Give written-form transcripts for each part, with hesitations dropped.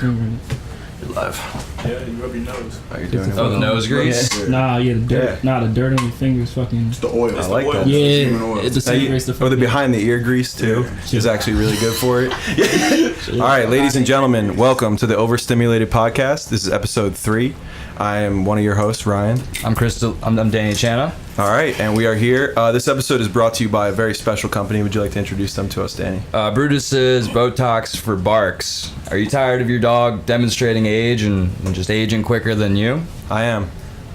fingernails. You're live. Yeah, you rub your nose. How you doing? Oh, the nose grease? Yeah. Nah, yeah, the dirt. Yeah. Nah, the dirt on your fingers fucking. It's the oil. I like that. It's Yeah, human oil. it disintegrates the Oh, fucking. the behind the ear grease too Yeah. is actually really good for it. All right, ladies and gentlemen, welcome to the Overstimulated podcast. This is episode 3. I am one of your hosts, Ryan. I'm Crystal. I'm Danny Chana. All right, and we are here. This episode is brought to you by a very special company. Would you like to introduce them to us, Danny? Brutus's Botox for Barks. Are you tired of your dog demonstrating age and just aging quicker than you? I am.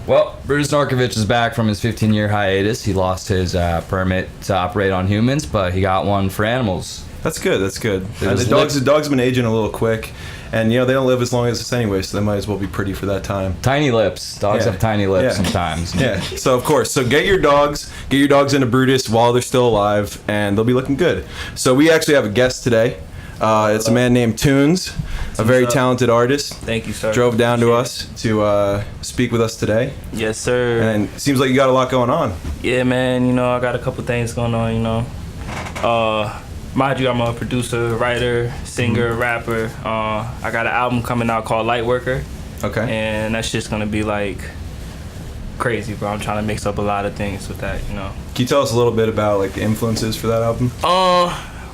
Well, Brutus Narkovich is back from his 15-year hiatus. He lost his permit to operate on humans, but he got one for animals. That's good. That's good. It was The dog's been aging a little quick, and you know they don't live as long as us anyway, so they might as well be pretty for that time. Tiny lips. Dogs Yeah. have tiny lips Yeah. sometimes. Yeah. So of course, get your dogs into Brutus while they're still alive, and they'll be looking good. So we actually have a guest today. It's a man named Tunez, a very talented artist. Thank you, sir. Drove down to us to speak with us today, Yes, sir. and it seems like you got a lot going on. Yeah, man, you know, I got a couple things going on, you know. Mind you, I'm a producer, writer, singer, rapper. I got an album coming out called Lightworker, Okay. and that's just gonna be like crazy, bro. I'm trying to mix up a lot of things with that, you know. Can you tell us a little bit about like the influences for that album?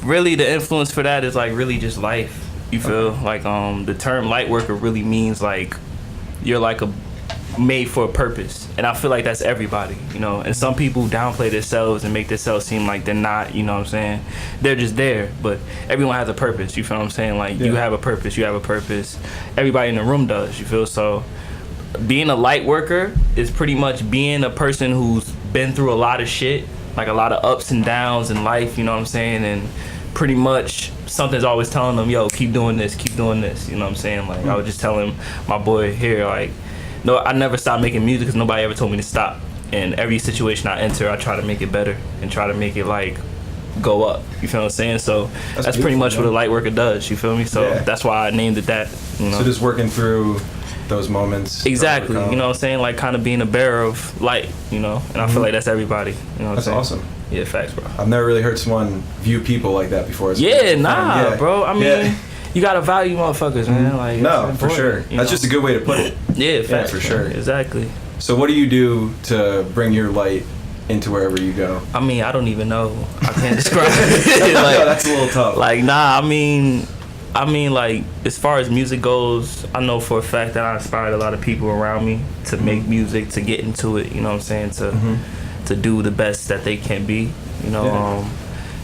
Really the influence for that is like really just life. You feel like the term light worker really means like you're like a made for a purpose, and I feel like that's everybody, you know. And some people downplay themselves and make themselves seem like they're not, you know what I'm saying, they're just there, but everyone has a purpose, you feel what I'm saying? Like you have a purpose, everybody in the room does, you feel. So being a light worker is pretty much being a person who's been through a lot of shit, like a lot of ups and downs in life, you know what I'm saying, and pretty much something's always telling them, yo, keep doing this, you know what I'm saying. Like I was just telling my boy here, like, no, I never stopped making music because nobody ever told me to stop. And every situation I enter, I try to make it better and try to make it like go up, you feel what I'm saying. So that's pretty much what a light worker does, you feel me. So that's why I named it that, you know. So just working through those moments. Exactly, you know what I'm saying, like kind of being a bearer of light, you know. And I feel like that's everybody, you know what I'm saying. That's awesome. Yeah, facts, bro. I've never really heard someone view people like that before. Bro. I mean, you gotta value motherfuckers, man. Like no, for sure. That's just a good way to put it. Yeah, facts, for sure. Exactly. So what do you do to bring your light into wherever you go? I mean, I don't even know. I can't describe it. Like, that's a little tough. Like, nah. I mean, like as far as music goes, I know for a fact that I inspired a lot of people around me to make music, to get into it. You know what I'm saying? To do the best that they can be. You know,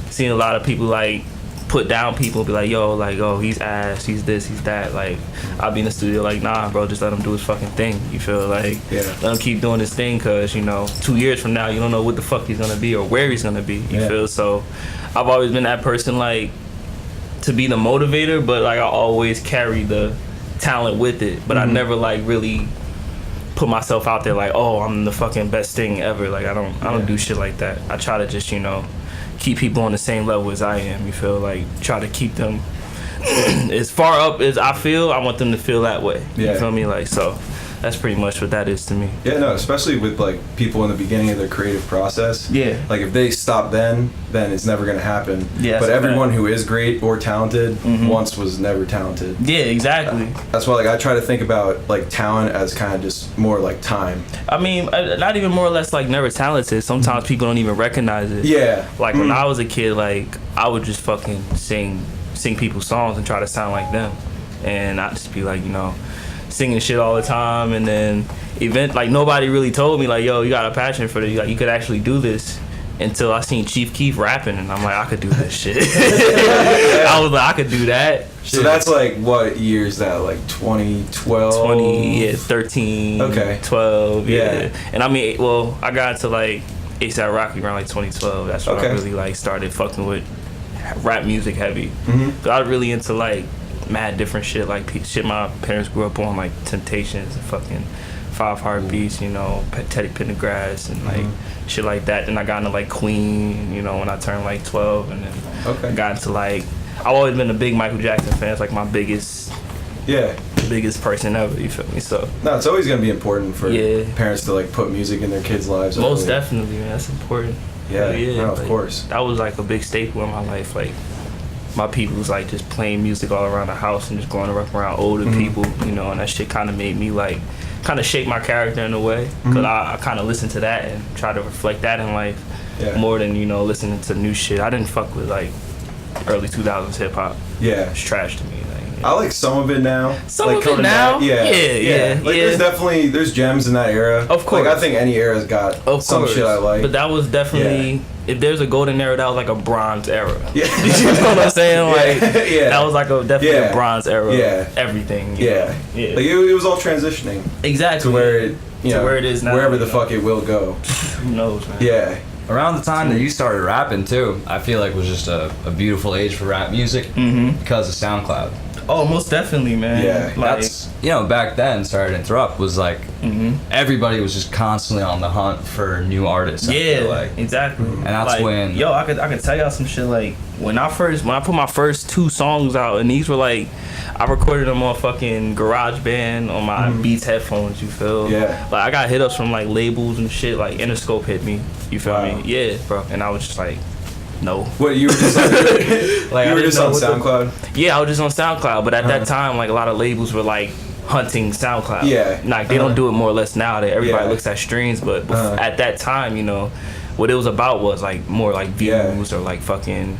seeing a lot of people like put down people, be like, yo, like, oh, he's ass, he's this, he's that. Like, I'll be in the studio like, nah, bro, just let him do his fucking thing. You feel like, let him keep doing his thing, cause you know, 2 years from now, you don't know what the fuck he's gonna be or where he's gonna be. You feel? So, I've always been that person, like, to be the motivator, but like I always carry the talent with it. But I never like really put myself out there like, oh, I'm the fucking best thing ever. Like I don't do shit like that. I try to just, you know, keep people on the same level as I am. You feel like try to keep them as far up as I feel. I want them to feel that way. You feel me? Like, so that's pretty much what that is to me. Yeah, no, especially with like people in the beginning of their creative process. Yeah. Like if they stop then it's never gonna happen. Yeah. But everyone who is great or talented once was never talented. Yeah, exactly. That's why like I try to think about like talent as kind of just more like time. I mean, not even more or less like never talented. Sometimes people don't even recognize it. Yeah. Like when I was a kid, like I would just fucking sing people's songs and try to sound like them, and I'd just be like, you know, singing shit all the time, and then like nobody really told me like, yo, you got a passion for this, like you could actually do this, until I seen Chief Keef rapping, and I'm like, I could do this shit. I was like, I could do that shit. So that's like, what year is that, like 2012? 13, okay, 12, and I mean, well, I got into like ASAP Rocky around like 2012. That's when I really like started fucking with rap music heavy. So I was really into like mad different shit, like shit my parents grew up on, like Temptations and fucking Five Heartbeats, you know, Teddy Pendergrass and like shit like that. Then I got into like Queen, you know, when I turned like 12, and then I got into like, I've always been a big Michael Jackson fan. It's like my biggest person ever, you feel me? So no, it's always gonna be important for parents to like put music in their kids' lives. Most definitely, man, that's important. Yeah, no, of like, course. That was like a big staple in my life. Like my people's like just playing music all around the house and just growing up around older people, you know, and that shit kind of made me like kind of shape my character in a way, because I kind of listened to that and try to reflect that in life more than, you know, listening to new shit. I didn't fuck with like early 2000s hip hop. Yeah, it's trash to me. I like some of it now. Some like, of it now? Yeah. Like, there's gems in that era. Of course. Like, I think any era's got some shit I like. But that was definitely, if there's a golden era, that was like a bronze era. Yeah. You know what I'm saying? Like, that was like definitely a bronze era. Yeah. Everything. Yeah. Like, it was all transitioning. Exactly. To where it, where it is now. Wherever the fuck it will go. Who knows, man? Yeah. Around the time that you started rapping too, I feel like was just a beautiful age for rap music because of SoundCloud. Oh, most definitely, man. Yeah, like, that's, you know, back then, sorry to interrupt, was like everybody was just constantly on the hunt for new artists. Exactly. And that's like, when I could tell y'all some shit. Like when I put my first 2 songs out, and these were like, I recorded them on fucking GarageBand on my Beats headphones. You feel? Yeah. Like I got hit ups from like labels and shit. Like Interscope hit me. You feel me? Yeah, bro. And I was just like, no. What, you were just like you were just on SoundCloud? Yeah, I was just on SoundCloud, but at that time, like a lot of labels were like hunting SoundCloud. Yeah. Like they don't do it more or less now. That everybody looks at streams, but at that time, you know, what it was about was like more like views or like fucking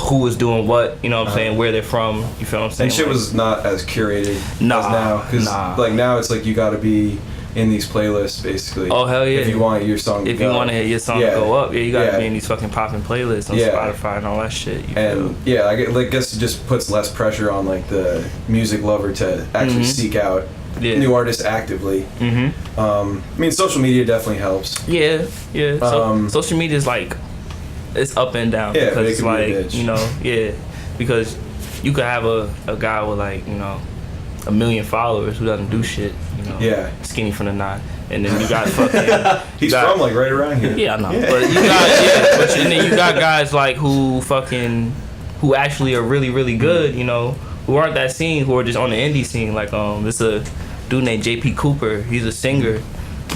who was doing what, you know what I'm saying, where they're from, you feel what I'm saying? And shit like, was not as curated as now, because like now it's like you gotta be in these playlists basically. Oh hell yeah! If you want your song to go. If you want to hear your song to go up, you gotta be in these fucking popping playlists on Spotify and all that shit. And I guess it just puts less pressure on like the music lover to actually seek out new artists actively. I mean, social media definitely helps. Yeah. So, social media is like, it's up and down because it's like, you know, because you could have a guy with like, you know, 1 million followers who doesn't do shit, you know, skinny from the knot, and then you got fucking he's from like right around here. Yeah, I know, but you got and then you got guys like who actually are really really good, you know, who aren't that scene, who are just on the indie scene. Like this a dude named JP Cooper. He's a singer.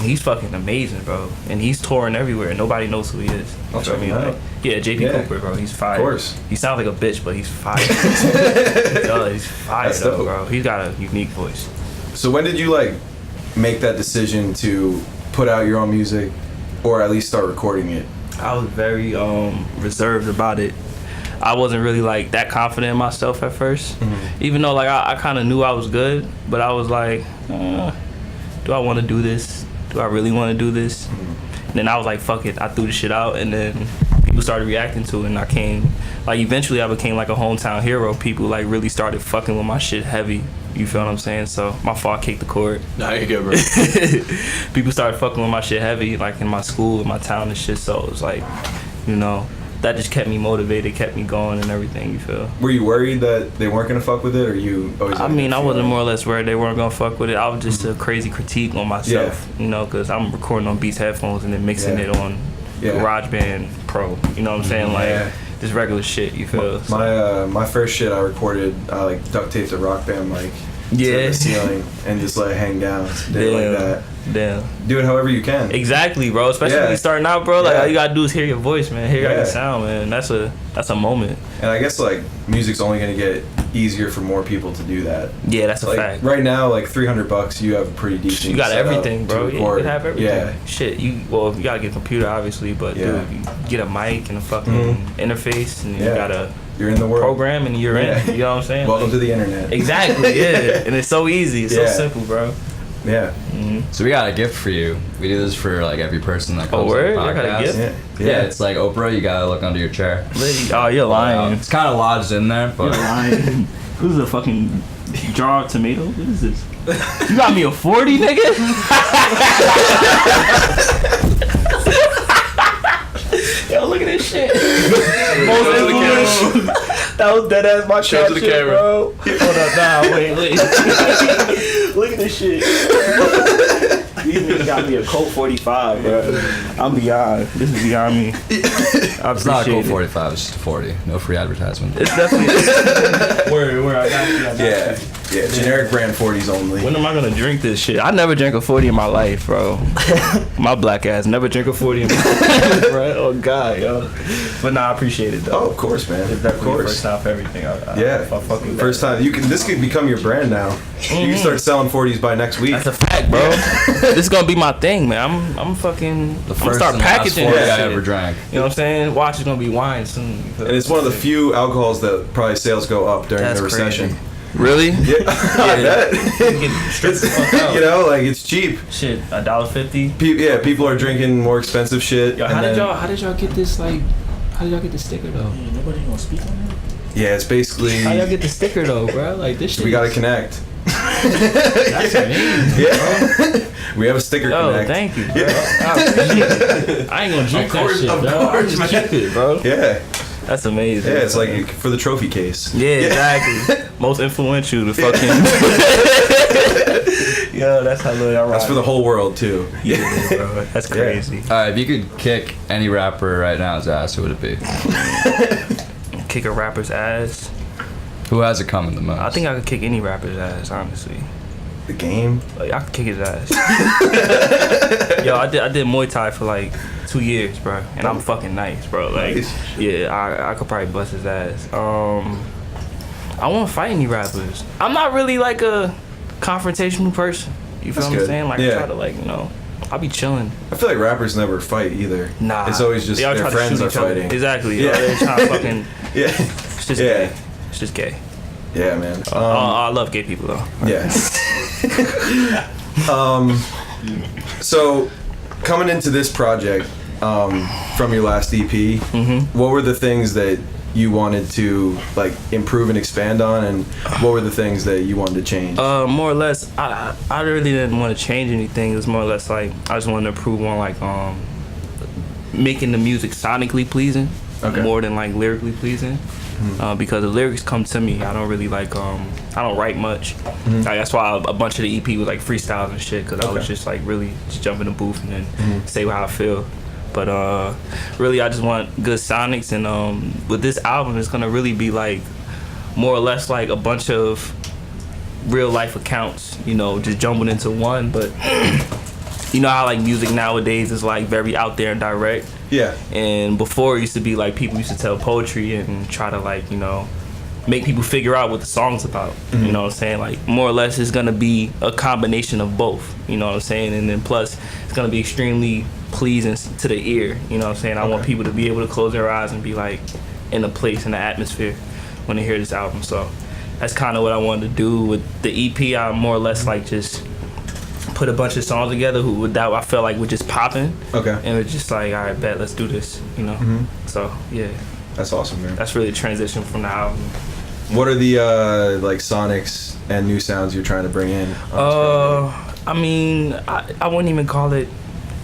He's fucking amazing, bro, and he's touring everywhere. Nobody knows who he is. You know what I mean? Like, JP Cooper, bro. He's fire. Of course. He sounds like a bitch, but he's fire. He's fire, though, bro. He's got a unique voice. So when did you like make that decision to put out your own music, or at least start recording it? I was very reserved about it. I wasn't really like that confident in myself at first, even though like I kind of knew I was good, but I was like, do I want to do this? Do I really want to do this? And then I was like, fuck it. I threw the shit out, and then people started reacting to it, and I came, like, eventually I became like a hometown hero. People like really started fucking with my shit heavy. You feel what I'm saying? So my fault, I kicked the cord. Nah, you good, bro. People started fucking with my shit heavy, like in my school, in my town and shit. So it was like, you know, that just kept me motivated, kept me going and everything, you feel? Were you worried that they weren't gonna fuck with it, or you always? I mean, I wasn't more or less worried they weren't gonna fuck with it. I was just a crazy critique on myself, you know, because I'm recording on Beats headphones and then mixing it on GarageBand Pro. You know what I'm saying? Like just regular shit, you feel? My first shit I recorded, I like duct taped a Rock Band mic to the ceiling and just let it hang down. Did it like that. Damn. Do it however you can. Exactly, bro. Especially when you starting out, bro. Like all you gotta do is hear your voice, man. Hear your sound, man. That's a moment. And I guess like music's only gonna get easier for more people to do that. Yeah, that's a like, fact. Right now, like $300, you have a pretty decent. You got everything, bro. You have everything. Yeah. Shit, you gotta get a computer, obviously, but dude, you get a mic and a fucking interface, and you gotta. You're in the world. Program and you're in. You know what I'm saying? Welcome to the internet. Exactly. Yeah, and it's so easy. It's so simple, bro. Yeah. So we got a gift for you. We do this for like every person that comes on the podcast. I got a gift? Yeah, it's like Oprah. You gotta look under your chair. Oh, you're lying. It's kind of lodged in there, but you're lying. This is a fucking jar of tomatoes. What is this? You got me a 40, nigga? Yo, look at this shit. That was dead ass my show to the camera, bro. Hold up, nah, wait. Look at this shit. These niggas got me a Colt 45, bro. I'm beyond. This is beyond me. It's not a Colt 45. It's just a 40. No free advertisement. It's definitely where I got you. Yeah. Yeah, generic brand 40s only. When am I gonna drink this shit? I never drank a 40 in my life, bro. My black ass never drink a 40 in my life, bro. Oh god, yo. But nah, I appreciate it though. Oh, of course, man. It's definitely the first time for everything. Yeah, I fuck with first that. time. You can. This could become your brand now. You can start selling 40s by next week. That's a fact, bro. This is gonna be my thing, man. I'm fucking. The I'm gonna first start and last packaging 40 that I shit. ever drank. You know what I'm saying? Watch is gonna be wine soon. And it's one of the few alcohols that probably sales go up during That's the recession. crazy. Really? Yeah, I bet. Get stripped the fuck out. You know, like it's cheap. Shit, $1.50. Yeah, people are drinking more expensive shit. Yo, and how did then- y'all get this like? How did y'all get the sticker though? Nobody gonna speak on that? Yeah, it's basically How y'all get the sticker though, bro? Like this shit. we gotta connect. That's amazing. Yeah, we have a sticker Yo, connect. thank you, bro. I appreciate it. I ain't gonna drink that shit, of bro. course, I just keep it, bro. Yeah, That's amazing. yeah, it's like for the trophy case. Yeah, exactly. Most influential, the fucking. Yo, that's how little I rock. That's for the whole world too. Yeah, bro. That's crazy. Alright, if you could kick any rapper right now's ass, who would it be? Kick a rapper's ass. Who has it coming the most? I think I could kick any rapper's ass, honestly. The game. Like, I could kick his ass. Yo, I did Muay Thai for like 2 years, bro, and I'm fucking nice, bro. Like, Nice. yeah, I could probably bust his ass. I won't fight any rappers. I'm not really like a confrontational person. You feel That's what I'm good. saying? Like, Yeah. I try to like, I'll be chilling. I feel like rappers never fight either. Nah, it's always just they all their try to friends shoot are each other. fighting. Exactly. Yeah. Yeah, they're trying to fucking. Yeah, It's just Yeah. gay. It's just gay. yeah, man. I love gay people though. Yeah. So, coming into this project from your last EP, what were the things that you wanted to like improve and expand on, and what were the things that you wanted to change? More or less, I really didn't want to change anything. It was more or less like I just wanted to improve on like making the music sonically pleasing, Okay. more than like lyrically pleasing. Because the lyrics come to me, I don't really like I don't write much. Like, that's why a bunch of the EP was like freestyles and shit. Cause I was Okay. just like really just jump in the booth and then say how I feel. But really, I just want good sonics, and with this album, it's gonna really be like more or less like a bunch of real life accounts, just jumbling into one. But you know how like music nowadays is like very out there and direct. Yeah. And before it used to be like people used to tell poetry and try to like, make people figure out what the song's about. You know what I'm saying? Like more or less it's gonna be a combination of both. You know what I'm saying? And then plus it's gonna be extremely pleasing to the ear. You know what I'm saying? I want people to be able to close their eyes and be like in a place, in the atmosphere when they hear this album. So that's kind of what I wanted to do with the EP. I more or less like just put a bunch of songs together that I felt like were just popping. Okay. And it was just like, all right, bet, let's do this, So, yeah, That's awesome, man. that's really a transition from the album. What are the like sonics and new sounds you're trying to bring in? I mean, I wouldn't even call it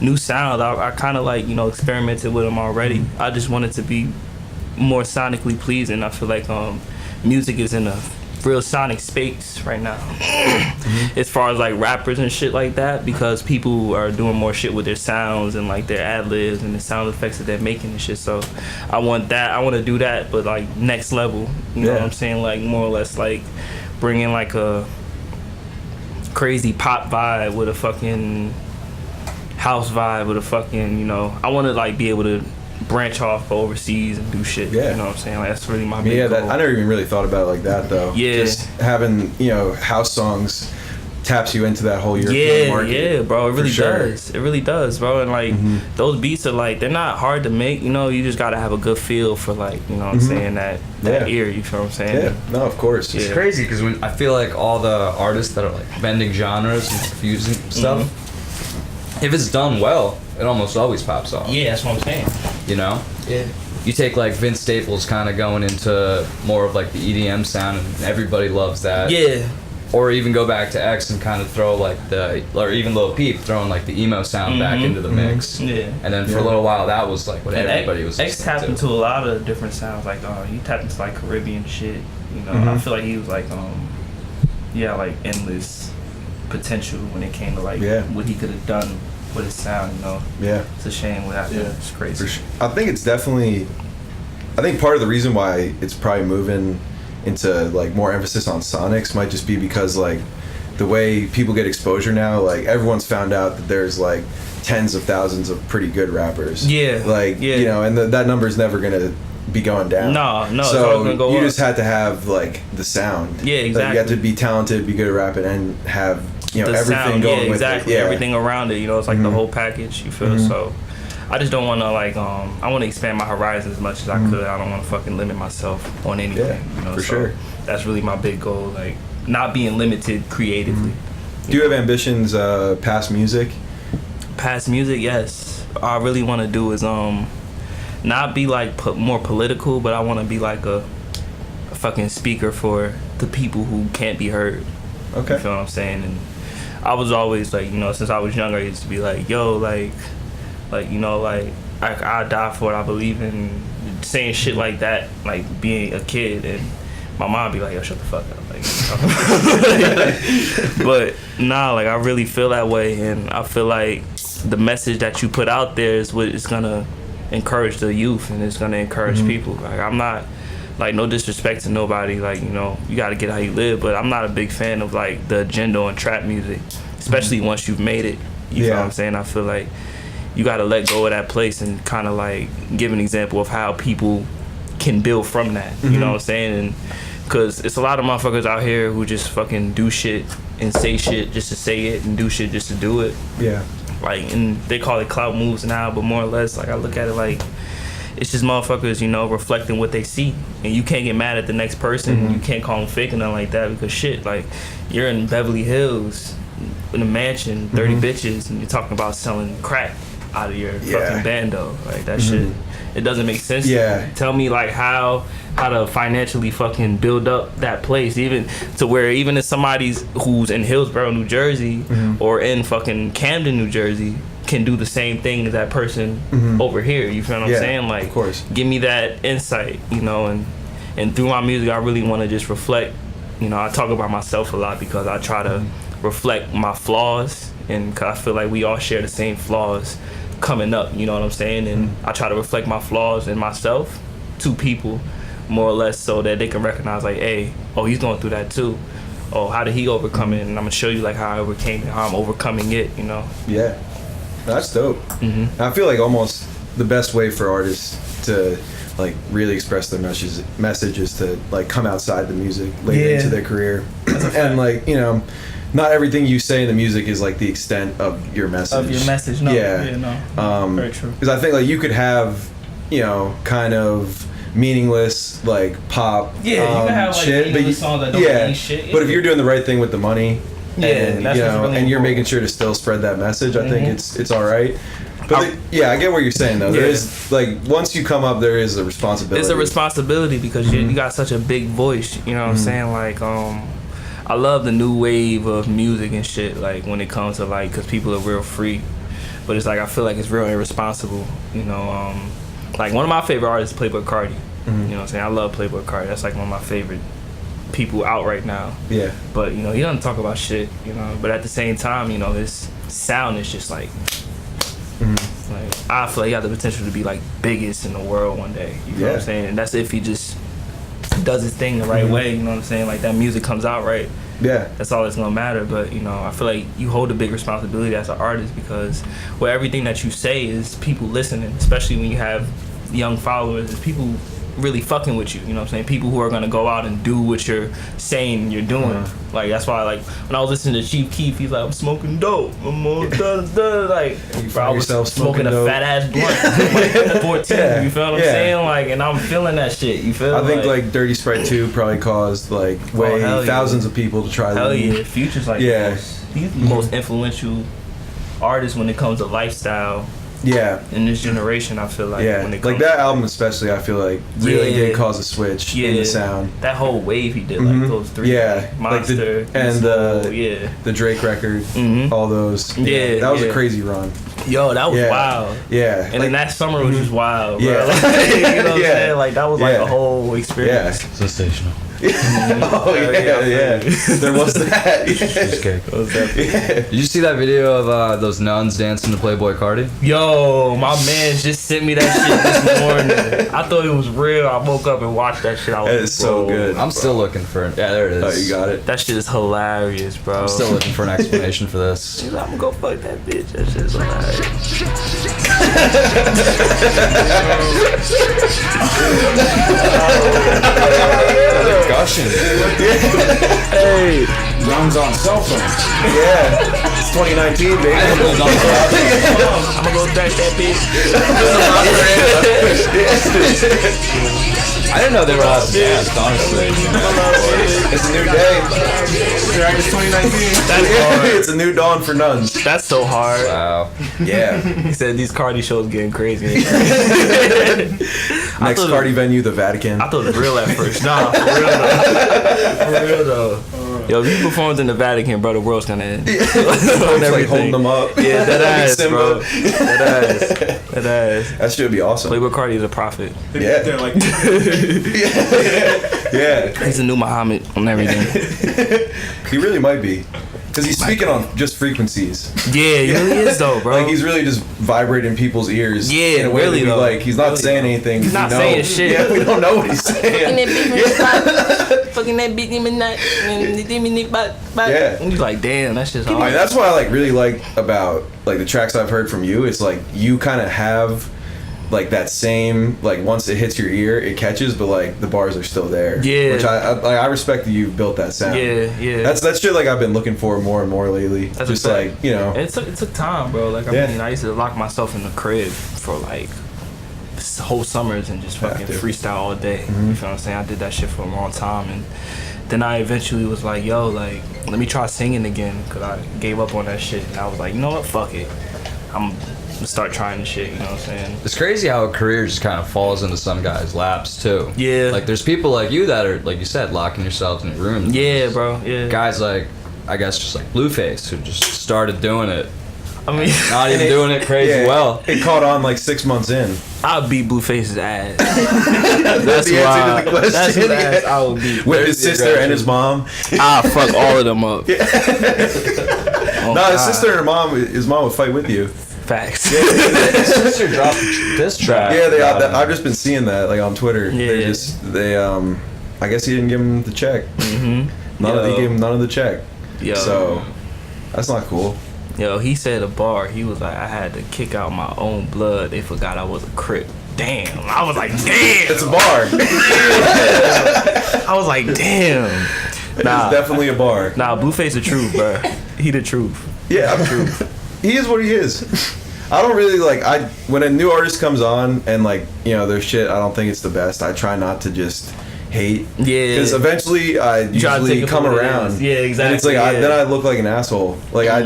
new sound. I kind of like, experimented with them already. I just wanted to be more sonically pleasing. I feel like music is in a real sonic space right now as far as like rappers and shit like that, because people are doing more shit with their sounds and like their ad-libs and the sound effects that they're making and shit. So I want to do that, but like next level, you know what I'm saying? Like more or less like bringing like a crazy pop vibe with a fucking house vibe with a fucking, I want to like be able to branch off overseas and do shit. Yeah. You know what I'm saying? Like that's really my big Yeah, goal. I never even really thought about it like that though. Yeah. Just having, house songs taps you into that whole European market. Yeah, bro. It really sure. does. It really does, bro. And like those beats are like, they're not hard to make. You just gotta have a good feel for like, you know what I'm saying, that Yeah. ear. You feel what I'm saying? Yeah, no, of course. Yeah. It's crazy because when I feel like all the artists that are like bending genres and fusing stuff, if it's done well, it almost always pops off. Yeah, that's what I'm saying. Yeah. You take like Vince Staples kind of going into more of like the EDM sound, and everybody loves that. Yeah. Or even go back to X and kind of throw like or even Lil Peep throwing like the emo sound back into the mix. Yeah. And then for a little while that was like what And everybody was X listening tapped to. into a lot of different sounds. Like, he tapped into like Caribbean shit. I feel like he was like, like endless potential when it came to like what he could have done with his sound. Yeah. It's a shame what happened. It's crazy. For sure. I think it's definitely. I think part of the reason why it's probably moving into like more emphasis on sonics might just be because like the way people get exposure now, like everyone's found out that there's like tens of thousands of pretty good rappers. Yeah. Like, you know, and that number's never gonna be going down. No, so it's always gonna go you up. just had to have like the sound. Yeah, exactly. Like, you have to be talented, be good at rapping, and have, you know, the everything sound, going with exactly. it. Yeah, Everything around it, you know, it's like the whole package, you feel? So I just don't want to like I want to expand my horizons as much as I could. I don't want to fucking limit myself on anything. Yeah, you know, for so sure. That's really my big goal, like not being limited creatively. Do you have ambitions past music? Past music, yes. All I really want to do is not be like more political, but I want to be like a fucking speaker for the people who can't be heard. Okay. You feel what I'm saying? And I was always like, you know, since I was younger, I used to be like, yo, like you know, like I die for it. I believe in saying shit like that, like being a kid, and my mom be like, yo, shut the fuck up. Like, but nah, like I really feel that way, and I feel like the message that you put out there is what is gonna encourage the youth, and it's gonna encourage people. Like I'm not, like, no disrespect to nobody, like, you know, you gotta get how you live, but I'm not a big fan of like the agenda on trap music, especially once you've made it. You know what I'm saying? I feel like you gotta let go of that place and kind of like give an example of how people can build from that. You know what I'm saying? And because it's a lot of motherfuckers out here who just fucking do shit and say shit just to say it and do shit just to do it. Yeah. Like, and they call it clout moves now, but more or less, like, I look at it like it's just motherfuckers, you know, reflecting what they see. And you can't get mad at the next person. You can't call them fake or nothing like that, because shit, like, you're in Beverly Hills in a mansion, 30 bitches, and you're talking about selling crack out of your fucking bando. Like, that shit, it doesn't make sense. Tell me, like, how to financially fucking build up that place, even to where even if somebody's who's in Hillsborough, New Jersey, or in fucking Camden, New Jersey, can do the same thing as that person over here. You feel what I'm saying? Like, of course. Give me that insight, you know, and through my music, I really want to just reflect. You know, I talk about myself a lot because I try to reflect my flaws, and cause I feel like we all share the same flaws coming up, you know what I'm saying? And I try to reflect my flaws in myself to people, more or less, so that they can recognize, like, hey, oh, he's going through that too. Oh, how did he overcome it? And I'm gonna show you, like, how I overcame it, how I'm overcoming it, you know? Yeah, that's dope. I feel like almost the best way for artists to like really express their message is to like come outside the music later into their career. And like, you know, not everything you say in the music is like the extent of your message. No. Yeah. Very true. Because I think like you could have, you know, kind of meaningless like pop you can have like shit, meaningless songs that don't mean shit. But if you're doing the right thing with the money, and that's you know, really and you're important. making sure to still spread that message, I think it's all right. But I get what you're saying though. There is like, once you come up, there is a responsibility. It's a responsibility because you got such a big voice. You know what I'm saying? Like, I love the new wave of music and shit. Like, when it comes to like, because people are real free, but it's like I feel like it's real irresponsible. You know, like one of my favorite artists is Playboi Carti. You know what I'm saying? I love Playboi Carti. That's like one of my favorite people out right now. Yeah. But you know, he doesn't talk about shit. You know, but at the same time, you know, his sound is just like. Like, I feel like he got the potential to be like biggest in the world one day. You know what I'm saying? And that's if he just does his thing the right way. You know what I'm saying? Like, that music comes out right. Yeah. That's all that's gonna matter. But you know, I feel like you hold a big responsibility as an artist, because where everything that you say is people listening, especially when you have young followers, is people really fucking with you. You know what I'm saying? People who are gonna go out and do what you're saying you're doing. Like, that's why, like, when I was listening to Chief Keef, he's like, I'm smoking dope. I'm all like, bro, I was smoking a fat ass blunt at 14. You feel what I'm saying? Like, and I'm feeling that shit. You feel? I think like Dirty Sprite 2 probably caused like thousands of people to try. Hell yeah, Future's like he's the most influential artist when it comes to lifestyle. Yeah, in this generation, I feel like when it comes like that album especially, I feel like really did cause a switch in the sound. That whole wave he did, like those three, Monster, like the Drake record, all those. That was a crazy run. Yo, that was wild. Yeah, and then that summer was just wild. Bro. Like, you know what I'm saying? Like, that was like a whole experience. Sensational. Oh yeah. There was that. Cheesecake. Did you see that video of those nuns dancing to Playboy Cardi? Yo, my man just sent me that shit this morning. I thought it was real. I woke up and watched that shit. I was It is so good. I'm still looking for it. Yeah, there it is. Oh, you got it. That shit is hilarious, bro. I'm still looking for an explanation for this. He's like, I'm gonna go fuck that bitch. That shit is hilarious. Gushing. Hey, Nuns on cell phones. Yeah. It's 2019, baby. I'm gonna go dash that bitch. I didn't know they were allowed to dance, honestly. It's a new day. It's 2019. That's hard. It's a new dawn for nuns. That's so hard. Wow. Yeah. He said these Cardi shows getting crazy. Next thought Cardi venue, the Vatican. I thought it was real at first. Nah, for real though. For real though. Yo, if you performed in the Vatican, bro, the world's gonna end. It's like holding them up. Yeah, that ass, Simba. bro. That ass. That ass. That should be awesome. Playboy Cardi is a prophet. Yeah. They're like, Yeah. He's a new Muhammad on everything. He really might be. Because he's speaking on just frequencies. Yeah, he really is though, bro. Like he's really just vibrating people's ears. Yeah, in a way really, that we though. like. He's not Really, saying though. anything. He's not we know. saying shit. Yeah, we don't know what he's saying. Fucking that beat him and Yeah. And you're like, damn, that's just I mean, hard. that's what I like really like about like the tracks I've heard from you. It's like you kind of have like that same like once it hits your ear, it catches, but like the bars are still there. Yeah. Which I respect that you've built that sound. Yeah. That's shit like I've been looking for more and more lately. That's just a fact. like, you know. It took time, bro. Like, I Yeah. mean, I used to lock myself in the crib for like whole summers and just fucking Active. freestyle all day. Mm-hmm. You feel what I'm saying? I did that shit for a long time, and then I eventually was like, yo, like, let me try singing again, because I gave up on that shit, and I was like, you know what, fuck it. I'm gonna start trying the shit, you know what I'm saying? It's crazy how a career just kind of falls into some guys' laps too. Yeah. Like there's people like you that are, like you said, locking yourselves in rooms. Yeah, bro, yeah. Guys like, I guess just like Blueface who just started doing it. I mean, Not even doing it crazy Yeah, well. It caught on like 6 months in. I'll beat Blueface's ass. That's the why- answer to the question. That's what ass I would beat. With his There's the sister and his mom. I'll fuck all of them up. Oh, No, his God. sister and his mom would fight with you. Facts. His sister dropped this track. Yeah, about him. I've just been seeing that like on Twitter. Yeah. I guess he didn't give him the check. Mm-hmm. He gave him none of the check. Yo. So that's not cool. Yo, he said a bar. He was like, I had to kick out my own blood. They forgot I was a Crip. Damn. I was like, damn. It's a bar. I was like, damn. It's definitely a bar. Nah, Blueface the truth, bro. He the truth. Yeah, I'm true. He is what he is. I don't really like when a new artist comes on and like, you know, their shit, I don't think it's the best. I try not to just hate. Yeah. Because eventually I You try to usually take it come for what it around. is. Yeah, exactly. And it's like yeah. then I look like an asshole. Like I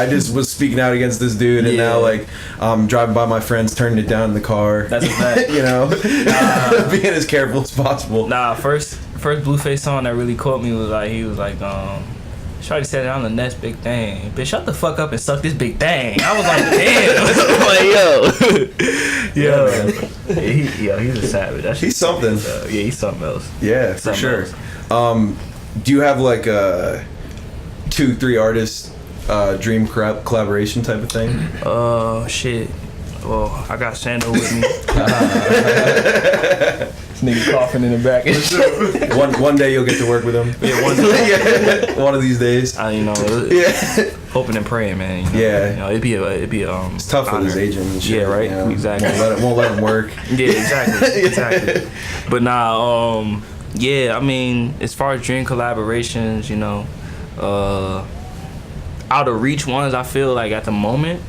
just was speaking out against this dude, and now like I'm driving by my friends, turning it down in the car. That's a fact. You know, being as careful as possible. Nah, first Blueface song that really caught me was like, he was like, Shawty said I'm the next big thing. Bitch, shut the fuck up and suck this big thing. I was like, damn. I'm like, yo. He's a savage. That shit He's something. Yeah, he's something else. Yeah, for Something sure. else. Do you have like a 2-3 artists dream collaboration type of thing? Shit. Well, I got Sando with me. This nigga coughing in the back. One day you'll get to work with him. Yeah, one day. Yeah, one of these days. Yeah. Hoping and praying, man. You know, Yeah. You know, it'd be It's tough with his honor. agent and shit. Yeah, right. You know? Exactly. Won't let him work. Yeah, exactly. But nah, yeah, I mean, as far as dream collaborations, you know, out of reach ones, I feel like at the moment,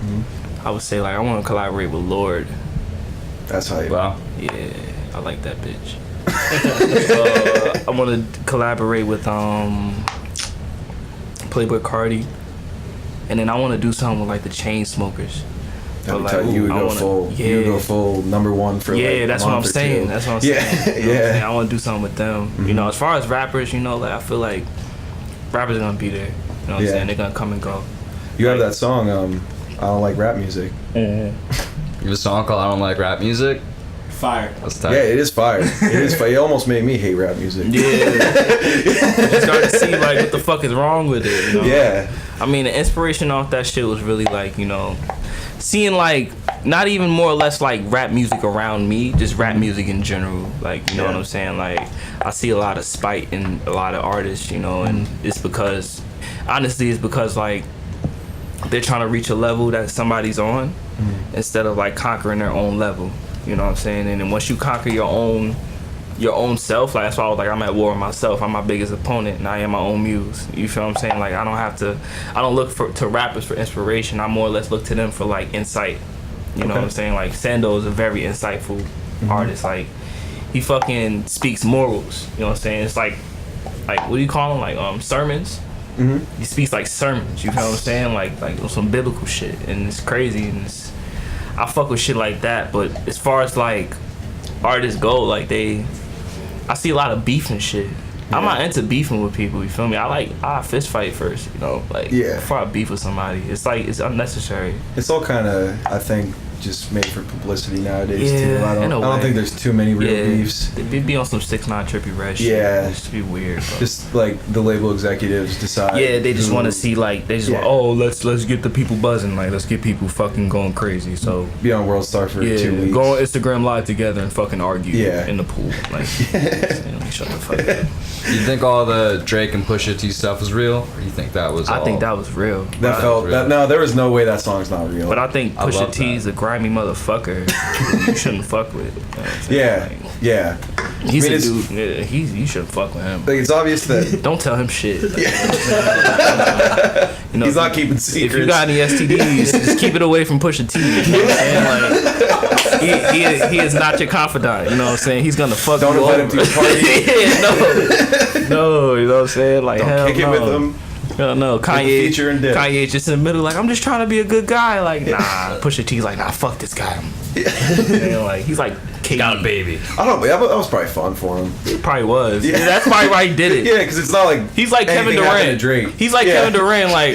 I would say like I want to collaborate with Lord. That's how you. Wow. Yeah, I like that bitch. I want to collaborate with Playboy Cardi, and then I want to do something with like the Chainsmokers. Let me tell you, you would go full. You would go full #1 for like that's a what I'm month or saying. two. That's what I'm Yeah, saying. You know what I'm yeah. saying? I want to do something with them. You know, as far as rappers, you know, like I feel like rappers are gonna be there. You know what I'm Yeah. saying? They're gonna come and go. You have that song. I don't like rap music. You have a song called I Don't Like Rap Music. Fire. That's tight. Yeah, it is fire. It is fire. It almost made me hate rap music. Yeah. You start to see like what the fuck is wrong with it. You know? Yeah. I mean, the inspiration off that shit was really like, you know, seeing like not even more or less like rap music around me, just rap music in general. Like, you know what I'm saying? Like, I see a lot of spite in a lot of artists, you know, and it's because, honestly, it's because like they're trying to reach a level that somebody's on instead of like conquering their own level. You know what I'm saying? And then once you conquer your own self, like that's why I was like, I'm at war with myself. I'm my biggest opponent, and I am my own muse. You feel what I'm saying? Like, I don't look to rappers for inspiration. I more or less look to them for like insight. You know what I'm saying? Like, Sando is a very insightful artist. Like, he fucking speaks morals. You know what I'm saying? It's like what do you call them? Like sermons. He speaks like sermons. You feel what I'm saying? Like some biblical shit, and it's crazy. And I fuck with shit like that. But as far as like artists go, like I see a lot of beef and shit. I'm not into beefing with people, you feel me? I fist fight first, you know, like before I beef with somebody. It's like, it's unnecessary. It's all kind of, I think, just made for publicity nowadays too. I in a don't way. think there's too many real beefs. They be on some 6ix9ine trippy red shit. Yeah. It just be weird, bro. Just like the label executives decide. Yeah, they just want to see like want, oh, let's get the people buzzing, like let's get people fucking going crazy. So be on World Star for 2 weeks. Go on Instagram Live together and fucking argue in the pool. Like, shut the fuck up. You think all the Drake and Pusha T stuff was real, or you think that was? I think that was real. No, there was no way that song's not real. But I think Pusha T's a grimy motherfucker you shouldn't fuck with. You know He's a dude. Yeah, you shouldn't fuck with him. Like, it's obvious that don't tell him shit. Like, you know, he's not keeping secrets. If you got any STDs, just keep it away from Pusha T. You know what I'm saying? Like, he is not your confidant. You know what I'm saying? He's gonna fuck don't you invite over. him to your party. No, you know what I'm saying? Like, don't kick it with him. No, Kanye just in the middle, like, I'm just trying to be a good guy. Like, nah, Pusha T's like, nah, fuck this guy. And like, he's like, got a baby. I don't know. That was probably fun for him. It probably was. Yeah. That's probably why he did it. Yeah, because it's not like he's like Kevin Durant. He's like Kevin Durant. Like,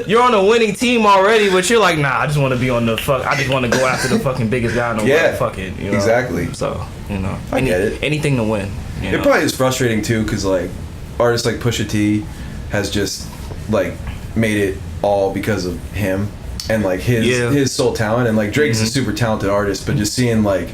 you're on a winning team already, but you're like, nah, I just want to be on the fuck. I just want to go after the fucking biggest guy in the world. Fuck it. You know? Exactly. So, you know, I get it. Anything to win. It probably is frustrating too, because like artists like Pusha T has just like made it all because of him and like his sole talent, and like Drake's a super talented artist, but just seeing like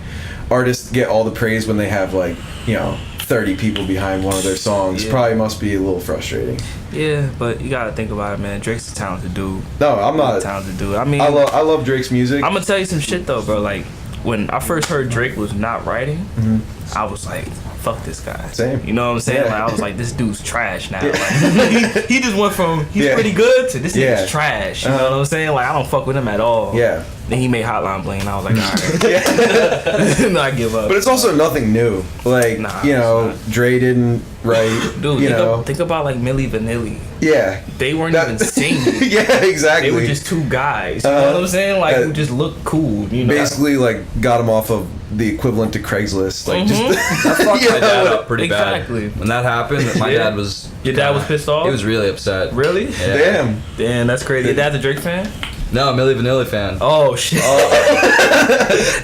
artists get all the praise when they have like, you know, 30 people behind one of their songs probably must be a little frustrating. Yeah, but you gotta think about it, man. Drake's a talented dude. No, I'm not a talented dude. I mean, I love Drake's music. I'm gonna tell you some shit though, bro. Like, when I first heard Drake was not writing, I was like, fuck this guy. Same. You know what I'm saying? Like, I was like, this dude's trash now. Like, he just went from he's pretty good to this nigga's trash. You know what I'm saying? Like, I don't fuck with him at all. Yeah. Then he made Hotline Bling, and I was like, all right. I give up. But it's also nothing new. Like, you know, Dre didn't write. Dude, think about like Milli Vanilli. Yeah. They weren't even singing. Yeah, exactly. They were just two guys. You know what I'm saying? Like, who just looked cool. You know? Basically, like, got him off of the equivalent to Craigslist. Like, just that fucked my dad up pretty bad. When that happened, my dad was. Your dad was pissed off? He was really upset. Really? Yeah. Damn, that's crazy. Your dad's a Drake fan? No, Milli Vanilli fan. Oh shit.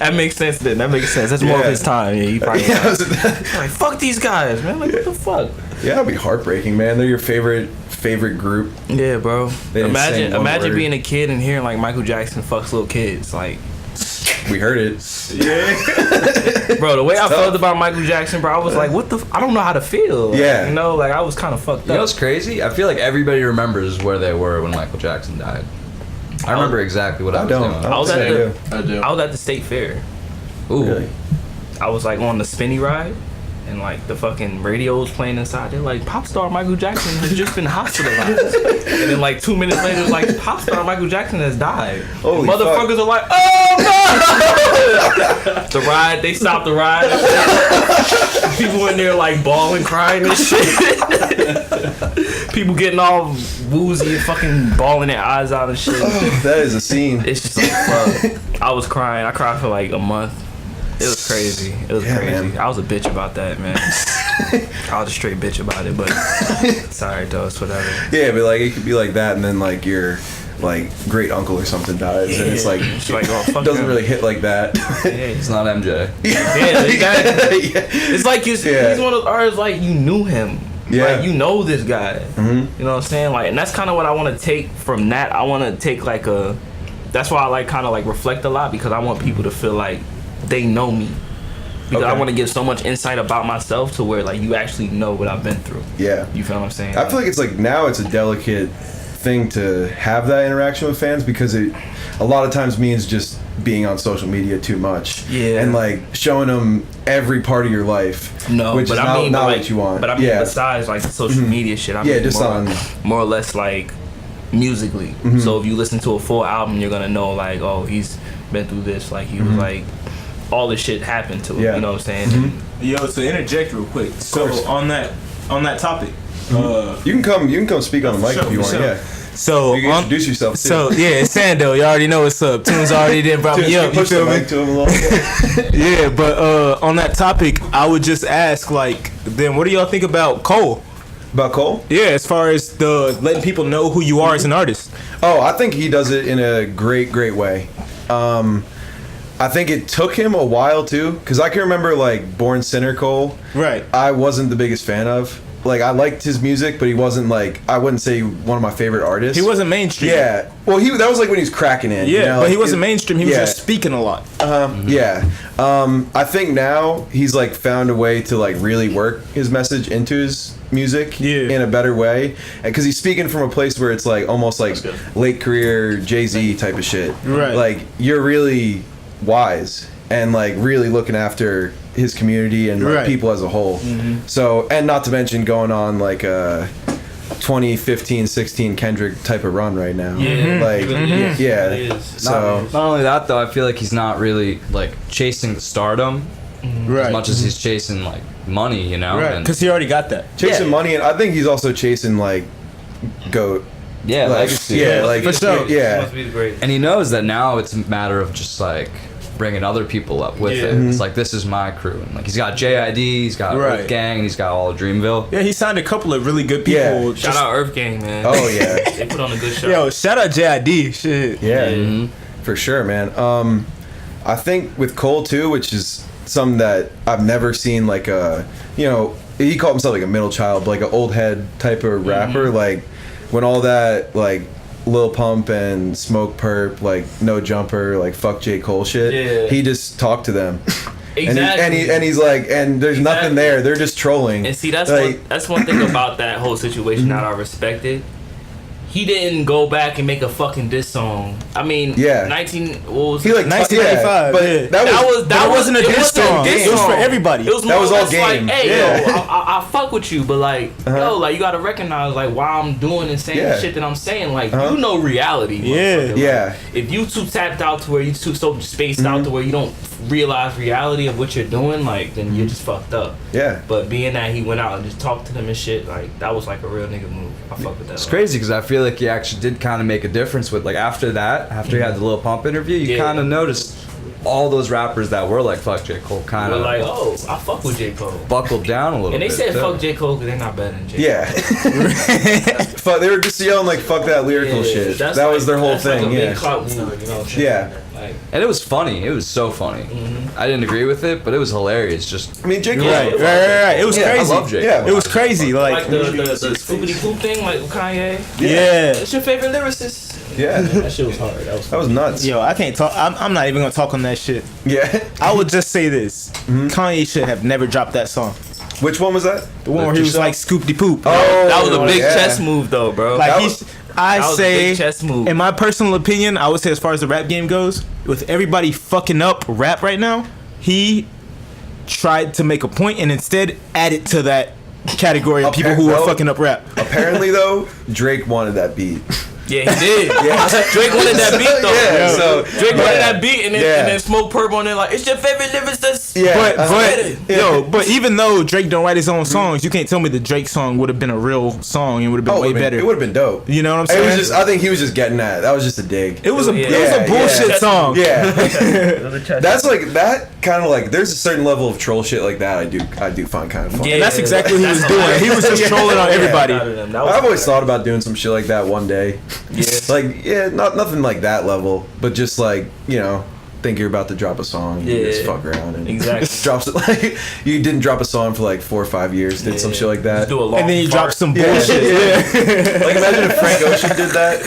That makes sense then. That makes sense. That's more of his time. Yeah, he probably like, fuck these guys, man. Like, what the fuck? Yeah, that'd be heartbreaking, man. They're your favorite group. Yeah, bro. Imagine word. being a kid and hearing like Michael Jackson fucks little kids. Like, we heard it. Yeah. Bro, the way I felt about Michael Jackson, bro, I was like, what the I don't know how to feel. Like, you know, like, I was kind of fucked up. You know what's crazy? I feel like everybody remembers where they were when Michael Jackson died. I remember exactly what I was doing. I was at the state fair. Ooh. Really? I was like on the spinny ride, and like the fucking radio was playing inside. They're like, pop star Michael Jackson has just been hospitalized. And then like 2 minutes later, it's like, pop star Michael Jackson has died. Holy motherfuckers fuck. are like, oh no! The ride, they stopped the ride. People in there like bawling, crying and shit. People getting all woozy and fucking bawling their eyes out and shit. That is a scene. It's just like, fuck. I was crying. I cried for like a month. It was crazy. It was crazy. Man. I was a bitch about that, man. I was a straight bitch about it, but sorry, though. It's whatever. Yeah, but like, it could be like that, and then like you're like great uncle or something dies, and it's like oh, fuck doesn't him. really hit like that. It's not MJ. Yeah, exactly. It's like he's one of those artists like you knew him. Yeah. Like you know this guy. You know what I'm saying? Like, and that's kind of what I want to take from that. I want to take like that's why I like kind of like reflect a lot, because I want people to feel like they know me. Because I want to give so much insight about myself to where like you actually know what I've been through. Yeah. You feel what I'm saying? I feel like it's like now it's a delicate thing to have that interaction with fans, because it a lot of times means just being on social media too much. Yeah. And like showing them every part of your life. No, which but is I mean, not like, what you want. But I mean, besides like the social media shit, I mean, just more or less like musically. So if you listen to a full album, you're gonna know like, oh, he's been through this. Like he was like, all this shit happened to him. You know what I'm saying? Yo, to interject real quick. So on that topic, you can come speak on the mic if you want. Yeah. So You can introduce yourself too. So yeah, it's Sando. You already know what's up. Tunes already did brought me up. You Push the feel me? mic to him a little bit. Yeah, but on that topic, I would just ask, like, then what do y'all think about Cole? About Cole? Yeah, as far as the letting people know who you are as an artist. Oh, I think he does it in a great way. I think it took him a while too, because I can remember like Born Sinner Cole. Right. I wasn't the biggest fan of. Like I liked his music, but he wasn't like, I wouldn't say one of my favorite artists. He wasn't mainstream. Yeah. Well, that was like when he was cracking in. Yeah, you know? but like, he wasn't mainstream. He was yeah. just speaking a lot. Yeah. I think now he's like found a way to like really work his message into his music in a better way, because he's speaking from a place where it's like almost like late career Jay-Z type of shit. Right. Like you're really wise and like really looking after his community and like, people as a whole. So, and not to mention going on like a 2015-16 Kendrick type of run right now. Yeah. So Not only that though, I feel like he's not really like chasing the stardom as much as he's chasing like money, you know? Right. Because he already got that. chasing money, and I think he's also chasing like GOAT. Yeah, Like, legacy. yeah, like For sure. yeah. Must be the great. And he knows that now it's a matter of just like bringing other people up with it. It's like, this is my crew. And like he's got JID, he's got Earth Gang, and he's got all of Dreamville. Yeah, he signed a couple of really good people. Yeah. Shout out Earth Gang, man. Oh yeah. They put on a good show. Yo, shout out JID. Shit. Yeah, for sure, man. I think with Cole too, which is something that I've never seen, like a, you know, he called himself like a middle child, like an old head type of rapper. Like when all that like Lil Pump and Smoke Perp, like No Jumper, like fuck J. Cole shit, he just talked to them. Exactly. And he's like, and there's nothing there. They're just trolling. And see, that's like, that's one thing about that whole situation that I respected. He didn't go back and make a fucking diss song. I mean, he like 1995. but that wasn't a diss song. It was for everybody. It was more That was or all less game. like, hey, Yeah. yo, I fuck with you, but like, yo, like you gotta recognize like why I'm doing and saying the shit that I'm saying. Like, you know reality. Yeah. Yeah. If you too tapped out to where you too so spaced out to where you don't realize reality of what you're doing, like then you're just fucked up. Yeah. But being that he went out and just talked to them and shit, like that was like a real nigga move. I fuck with that. It's crazy because I feel like he actually did kind of make a difference with like after he had the Lil Pump interview, you kind of noticed all those rappers that were like fuck J. Cole kind We're of like, oh, I fuck with J. Cole. buckled down a little And bit. they said too. fuck J. Cole because they're not better than J. Cole. Yeah. Fuck, they were just yelling like fuck that lyrical shit. That was their whole that's thing. Like a yeah. big clout move, you know what I'm saying? Yeah. Like, And it was funny. It was so funny. I didn't agree with it, but it was hilarious. Just I mean, J. Cole. Right. It was Yeah, I crazy. love J. Yeah. It was crazy. like Like, the scoopity poop thing, like with Kanye. yeah. It's your favorite lyricist. Yeah. That shit was hard. That was nuts. Yo, I can't talk. I'm not even gonna talk on that shit. Yeah. I would just say this: Kanye should have never dropped that song. Which one was that? The one where he was like scoop de poop. Oh, that was a big yeah. chess move though, bro. Like that he's, was- I that was a say, big chess move. in my personal opinion, I would say as far as the rap game goes, with everybody fucking up rap right now, he tried to make a point and instead added to that category of people who are fucking up rap. Apparently, though, Drake wanted that beat. Yeah, he did. Yeah. Drake wanted that beat though. Yeah, so Drake wanted that beat and then, Yeah. and then Smoke Perp on there like, it's your favorite lyricist. Yeah. But even though Drake don't write his own songs, you can't tell me the Drake song would have been a real song and would have been way better. It would have been dope. You know what I'm It saying? was just. I think he was just getting that. That was just a dig. it was a Yeah, bullshit yeah. song. Yeah. That's like that kind of like. There's a certain level of troll shit like that. I do find kind of fun. And that's exactly what he was doing. He was just trolling on everybody. I've always thought about doing some shit like that one day. Like, nothing like that level, but just like, think you're about to drop a song, you just fuck around and drops it. Like, you didn't drop a song for like 4 or 5 years, did some shit like that, just do a long and then you fart. drop some bullshit. Like, imagine if Frank Ocean did that.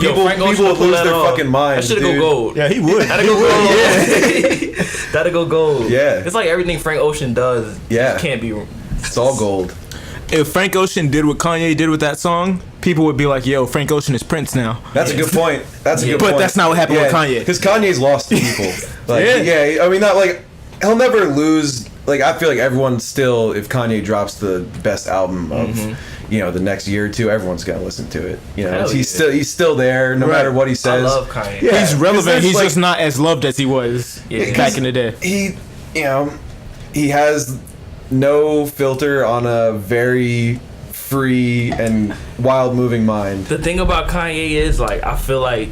People would lose their fucking mind. That should go gold. Yeah, he would. That'd go gold. Yeah. That'd go gold. Yeah. It's like everything Frank Ocean does. Yeah. Can't be. It's all gold. If Frank Ocean did what Kanye did with that song, people would be like, "Yo, Frank Ocean is Prince now." That's a good point. That's a good point. But that's not what happened with Kanye. Because Kanye's lost people. Like, I mean, not like he'll never lose. Like, I feel like everyone still, if Kanye drops the best album of the next year or two, everyone's gonna listen to it. He's still there no matter what he says. I love Kanye. Yeah, he's relevant. He's like, just not as loved as he was back in the day. He has no filter on a very free and wild moving mind. The thing about Kanye is, like, I feel like,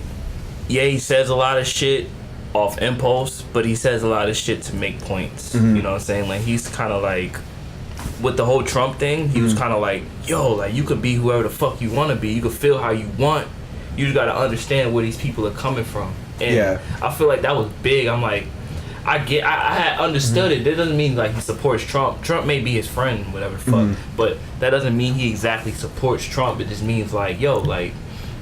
he says a lot of shit off impulse, but he says a lot of shit to make points. You know what I'm saying? Like, he's kind of like, with the whole Trump thing, he was kind of like, yo, like, you could be whoever the fuck you want to be. You could feel how you want. You just got to understand where these people are coming from. And I feel like that was big. I'm like, I had understood it. That doesn't mean like he supports Trump. Trump may be his friend, whatever the fuck, but that doesn't mean he exactly supports Trump. It just means like, yo, like,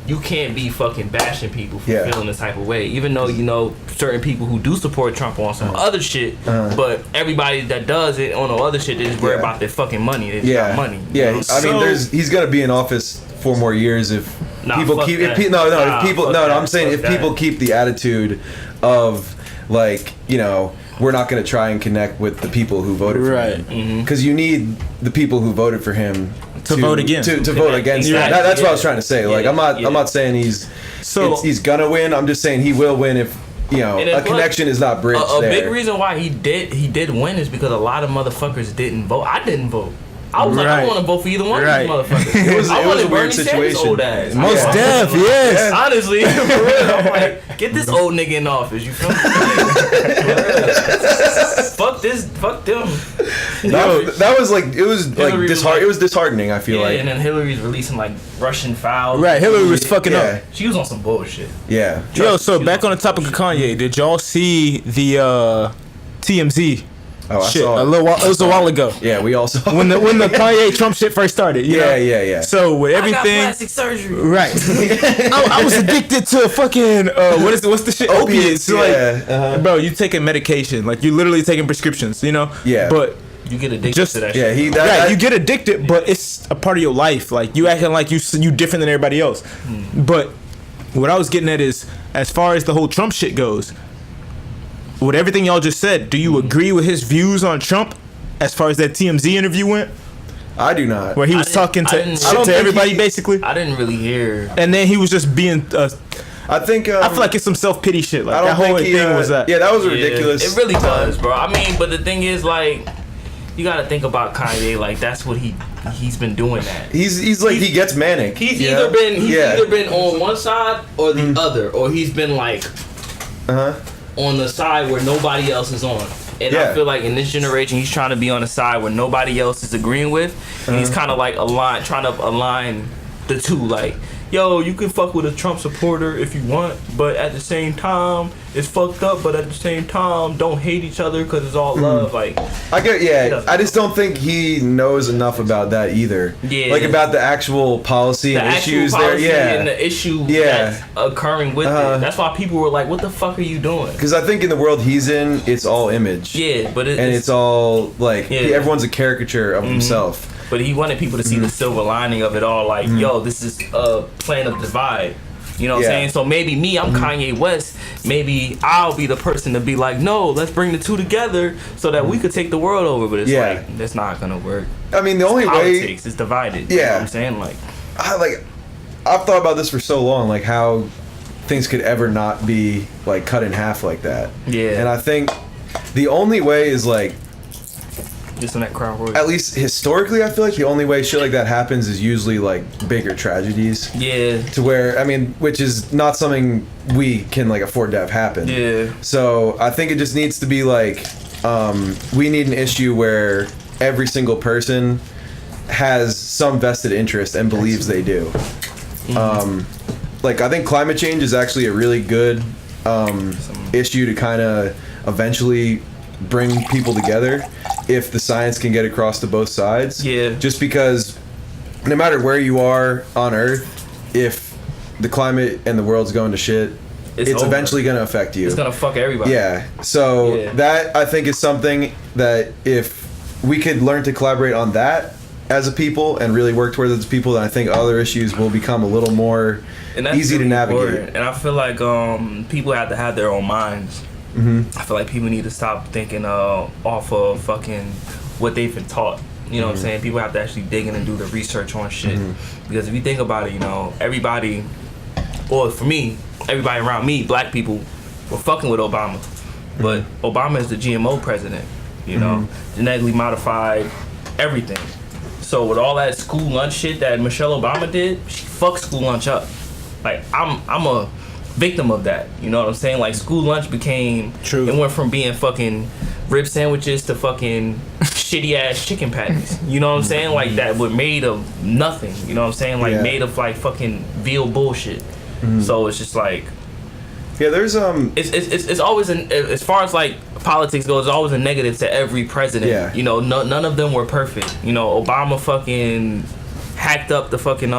you can't be fucking bashing people for feeling this type of way. Even though certain people who do support Trump on some other shit, but everybody that does it on the other shit, they just worry about their fucking money. They just got money. Yeah, I mean, he's gonna be in office 4 more years if people keep. If people keep the attitude of, like, we're not going to try and connect with the people who voted for him. Because you need the people who voted for him to vote again. To vote against him. That's what I was trying to say. Like, I'm not saying he's gonna win. I'm just saying he will win if a connection is not bridged. A big reason why he did win is because a lot of motherfuckers didn't vote. I didn't vote. I was like, I don't want to vote for either one of these motherfuckers. It was a weird situation. Old ass. Most deaf, yes. Honestly, for real, I'm like, get this old nigga in office. You feel me? Fuck them. That was like, it was disheartening. I feel like. And then Hillary's releasing like Russian files. Right, Hillary was fucking up. She was on some bullshit. Yeah. Yo, so back on the topic of Kanye, did y'all see the TMZ? Oh, I shit, saw it. It was a while ago. Yeah, we all saw when the Kanye Trump shit first started. Yeah. So with everything, I got plastic surgery. Right. I was addicted to fucking what's the shit? Opiates. Like, bro, you taking medication, like you literally taking prescriptions. Yeah. But you get addicted to that shit. You get addicted, but it's a part of your life. Like, you acting like you different than everybody else. But what I was getting at is, as far as the whole Trump shit goes, with everything y'all just said, do you agree with his views on Trump as far as that TMZ interview went? I do not. Where he was talking to everybody, basically. I didn't really hear. And then he was just being. I think. I feel like it's some self-pity shit. Like, that whole thing was that. Yeah, that was ridiculous. It really does, bro. I mean, but the thing is, like, you got to think about Kanye. Like, that's what he's been doing that. He's like, he gets manic. He's either been on one side or the other, or he's been like. On the side where nobody else is on. And I feel like in this generation, he's trying to be on the side where nobody else is agreeing with. And he's kind of like trying to align the two. Like, yo, you can fuck with a Trump supporter if you want, but at the same time, it's fucked up. But at the same time, don't hate each other because it's all love. Like, I get, I just don't think he knows enough about that either. Yeah, like about the actual policy and issues there. Yeah, and the issue that's occurring with it. That's why people were like, "What the fuck are you doing?" Because I think in the world he's in, it's all image. Yeah, but it's all like everyone's a caricature of himself. But he wanted people to see the silver lining of it all. Like, yo, this is a plan of divide. You know what I'm saying? So maybe I'm Kanye West. Maybe I'll be the person to be like, no, let's bring the two together so that we could take the world over. But it's like, that's not gonna work. I mean, the only politics is divided. Yeah. You know what I'm saying? Like, I've thought about this for so long, like how things could ever not be like cut in half like that. Yeah. And I think the only way is like, just in that crowd royal. At least historically, I feel like the only way shit like that happens is usually like bigger tragedies. Yeah. To where, I mean, which is not something we can like afford to have happen. Yeah. So I think it just needs to be like, we need an issue where every single person has some vested interest and believes they do. like I think climate change is actually a really good issue to kind of eventually bring people together if the science can get across to both sides. Yeah. Just because no matter where you are on Earth, if the climate and the world's going to shit, it's eventually going to affect you. It's going to fuck everybody. Yeah. So that I think is something that if we could learn to collaborate on that as a people and really work towards those people, then I think other issues will become a little more easy to navigate. Important. And I feel like people have to have their own minds. I feel like people need to stop thinking off of fucking what they've been taught. You know what I'm saying? People have to actually dig in and do the research on shit. Because if you think about it, you know, everybody, or for me, everybody around me, black people, were fucking with Obama. But Obama is the GMO president, you know, genetically modified everything. So with all that school lunch shit that Michelle Obama did, she fucked school lunch up. Like, I'm a victim of that. You know what I'm saying? Like, school lunch became... True. It went from being fucking rib sandwiches to fucking shitty ass chicken patties. You know what I'm saying? Like, that were made of nothing. You know what I'm saying? Like, made of like fucking veal bullshit. So it's just like... Yeah, there's It's always as far as like politics goes, it's always a negative to every president. Yeah. You know, none of them were perfect. You know, Obama fucking hacked up the fucking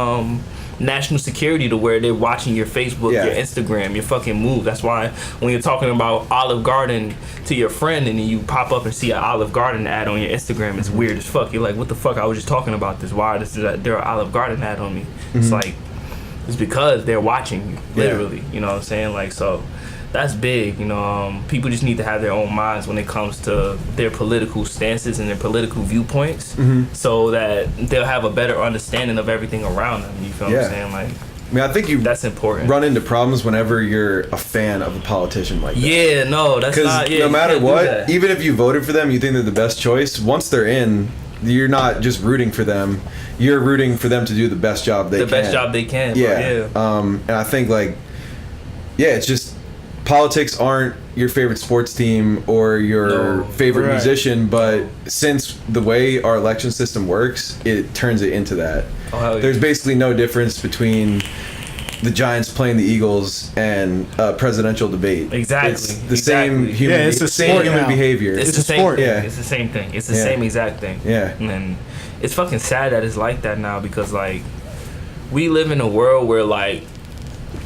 national security to where they're watching your Facebook, your Instagram, your fucking moves. That's why when you're talking about Olive Garden to your friend and then you pop up and see an Olive Garden ad on your Instagram, it's weird as fuck. You're like, what the fuck? I was just talking about this. Why is there an Olive Garden ad on me? It's like, it's because they're watching you, literally. You know what I'm saying? Like, so that's big. You know, people just need to have their own minds when it comes to their political stances and their political viewpoints, so that they'll have a better understanding of everything around them. You feel what I'm saying? Like, I mean, I think that's important. Run into problems whenever you're a fan of a politician like that. Yeah, no, that's not. Yeah, no matter what, even if you voted for them, you think they're the best choice. Once they're in, you're not just rooting for them. You're rooting for them to do the best job they can. The best job they can. Yeah. And I think it's just politics aren't your favorite sports team or your favorite musician, but since the way our election system works, it turns it into that. There's basically no difference between the Giants playing the Eagles and a presidential debate. Exactly. It's the same human. It's the same human behavior. It's the same. sport. Yeah. It's the same thing. It's the same exact thing. Yeah. And it's fucking sad that it's like that now, because like we live in a world where like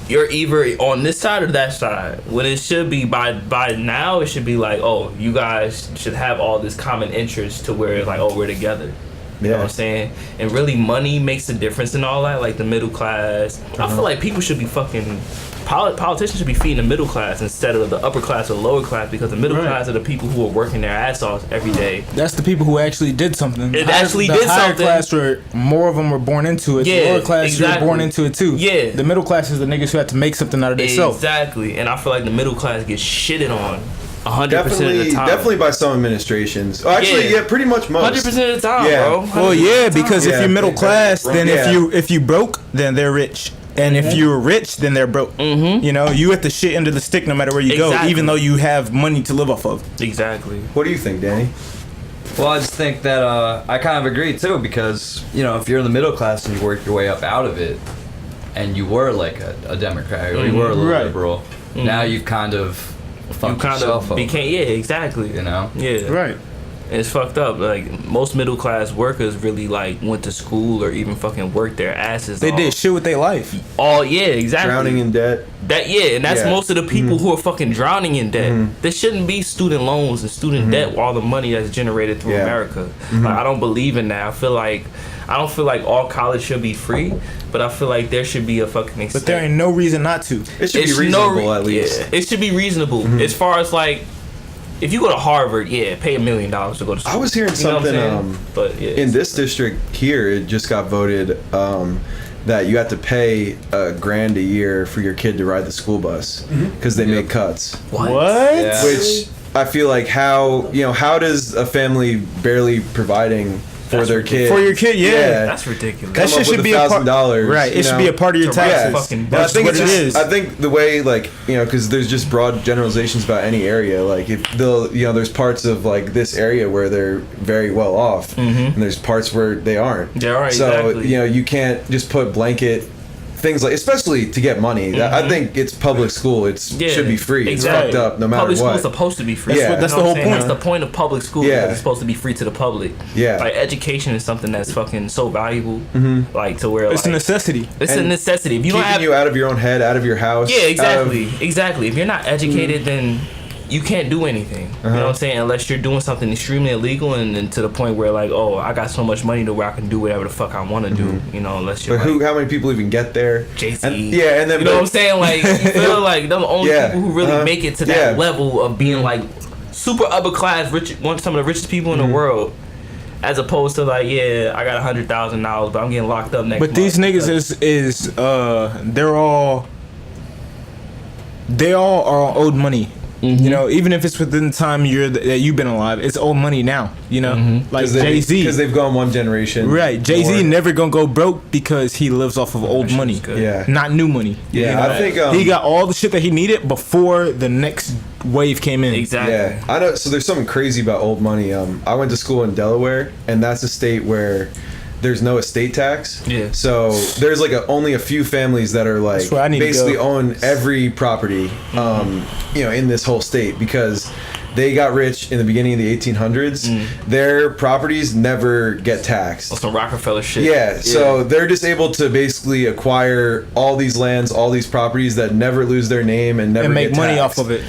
you're either on this side or that side. When it should be by now, it should be like, oh, you guys should have all this common interest to where it's like, oh, we're together. You know what I'm saying? And really, money makes a difference in all that. Like the middle class. I feel like people should be fucking... Politicians should be feeding the middle class instead of the upper class or lower class, because the middle class are the people who are working their ass off every day. That's the people who actually did something. The higher class, where more of them were born into it. The lower class, you were born into it too. Yeah. The middle class is the niggas who had to make something out of themselves. Exactly. And I feel like the middle class gets shitted on 100% of the time. Definitely by some administrations. Oh, actually, pretty much most. 100% of the time, bro. Well, yeah, because if you're middle class, then if you broke, then they're rich. And if you're rich, then they're broke. You know, you have to shit under the stick no matter where you go, even though you have money to live off of. Exactly. What do you think, Danny? Well, I just think that I kind of agree too, because you know, if you're in the middle class and you work your way up out of it, and you were like a Democrat or you were a little liberal, now you've kind of fucked yourself up. Exactly. You know? Yeah. Right. It's fucked up. Like, most middle class workers really like went to school or even fucking worked their asses They off. did shit with their life. Oh yeah, exactly. Drowning in debt. And that's most of the people who are fucking drowning in debt. There shouldn't be student loans and student debt with all the money that's generated through America. Like, I don't believe in that. I don't feel like all college should be free, but I feel like there should be a fucking extent. But there ain't no reason not to. It should be reasonable at least. It should be reasonable. As far as like, if you go to Harvard, pay $1 million to go to school. I was hearing something in this district here. It just got voted that you have to pay $1,000 a year for your kid to ride the school bus because they make cuts. What? Yeah. Which I feel like how does a family barely providing for their kid. For your kid, that's ridiculous. That shit should be $1,000, right? It should be a part of your taxes. I think it is. I think the way, like, because there's just broad generalizations about any area. Like, if there's parts of like this area where they're very well off, and there's parts where they aren't. They are, so exactly. You can't just put blanket things like, especially to get money. I think it's public school. It should be free. Exactly. It's fucked up no matter public what. Public school's supposed to be free. That's the whole point. That's the point of public school. Yeah. It's supposed to be free to the public. Yeah. Like education is something that's fucking so valuable. Like to where it's a necessity. It's a necessity. If you keeping don't have you out of your own head, out of your house. Yeah, exactly. If you're not educated, then you can't do anything. You know what I'm saying? Unless you're doing something extremely illegal and to the point where like, oh, I got so much money to where I can do whatever the fuck I want to do. You know, unless you're. But like, how many people even get there? JC. And then you know what I'm saying? Like, you feel like they're the only people who really make it to that level of being like super upper class, rich, some of the richest people in the world. As opposed to like, yeah, I got $100,000, but I'm getting locked up next month. But these niggas is they all are owed money. You know, even if it's within the time that you've been alive, it's old money now. You know, like Jay-Z, because they've gone one generation. Right, Jay-Z never gonna go broke because he lives off of old money. Yeah, not new money. Yeah, you know? I think he got all the shit that he needed before the next wave came in. Exactly. Yeah, I know. So there's something crazy about old money. I went to school in Delaware, and that's a state where there's no estate tax. Yeah. So there's like only a few families that are like basically own every property, you know, in this whole state because they got rich in the beginning of the 1800s. Their properties never get taxed. Some Rockefeller shit. Yeah. So they're just able to basically acquire all these lands, all these properties that never lose their name and never make get money taxed. off of it.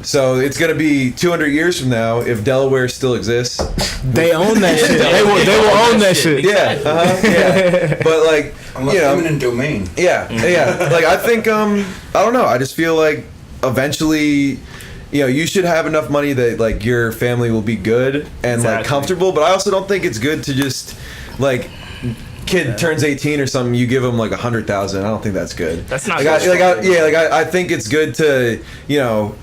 So it's gonna be 200 years from now if Delaware still exists. They own that shit. They will own that shit. Yeah, yeah. But like, you know, eminent domain. Yeah. Like I think, I don't know. I just feel like eventually, you know, you should have enough money that like your family will be good and like comfortable. But I also don't think it's good to just like. Kid turns 18 or something, you give him like 100,000. I don't think that's good. That's not good. good. I think it's good to, you know,